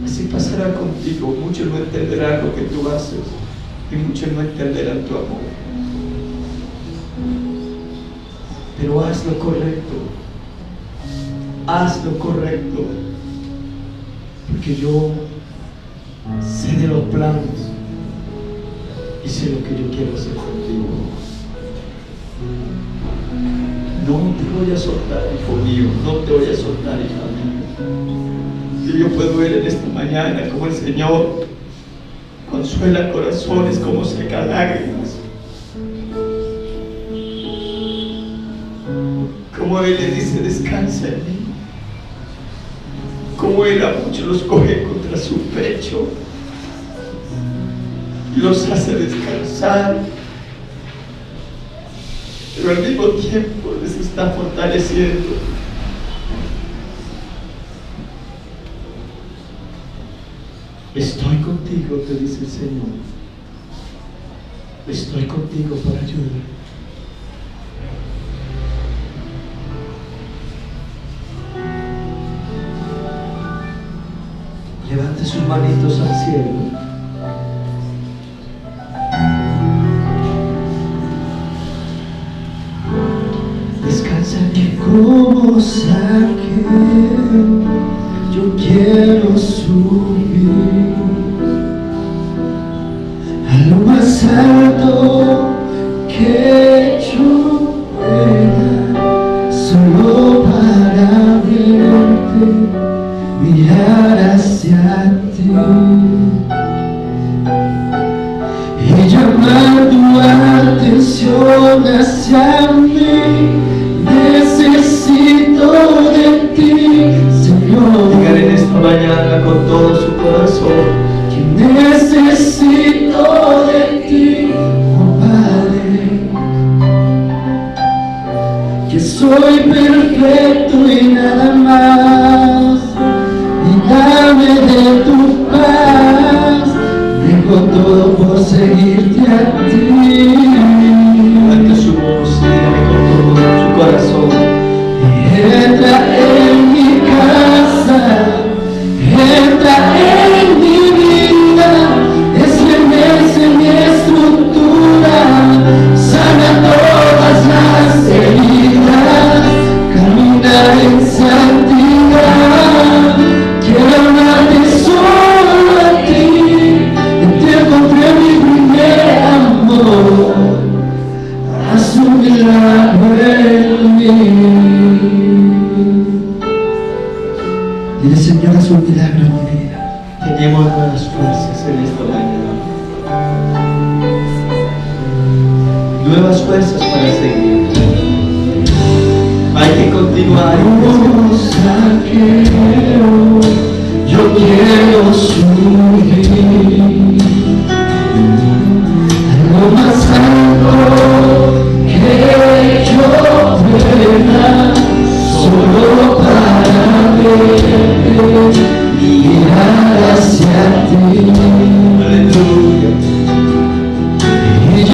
Así pasará contigo. Muchos no entenderán lo que tú haces y muchos no entenderán tu amor. Pero haz lo correcto. Haz lo correcto. Porque yo sé de los planes y sé lo que yo quiero hacer contigo. No te voy a soltar, hijo mío. No te voy a soltar, hija mía. Y yo puedo ver en esta mañana como el Señor consuela corazones, como seca lágrimas, como Él le dice: descansa en mí. Como Él a muchos los coge contra su pecho y los hace descansar, pero al mismo tiempo les está fortaleciendo. Estoy contigo, te dice el Señor. Estoy contigo para ayudar. Levante sus manitos al cielo. Descansa que como Saqueo, yo quiero subir a lo más alto que yo pueda, solo para verte, mirar hacia ti y llamar tu atención hacia mí. Necesito de ti, Señor. Digan en esta mañana con todo su corazón que necesito de ti, oh Padre, que soy perfecto y nada más, y dame de tu paz, dejo todo por seguirte a ti. Levante su voz, dígame con todo su corazón. Entra en mi casa, entra en mi vida, estremece mi estructura, sana todas las heridas, camina en santidad. Quiero amarte solo a ti, te encontré mi primer amor, haz un milagro en mí. Dile, Señor, haz un milagro en mi vida. Tenemos nuevas fuerzas en esta mañana. Nuevas fuerzas para seguir. Hay que continuar. Yo quiero subir a lo más alto que yo pueda, solo para verte,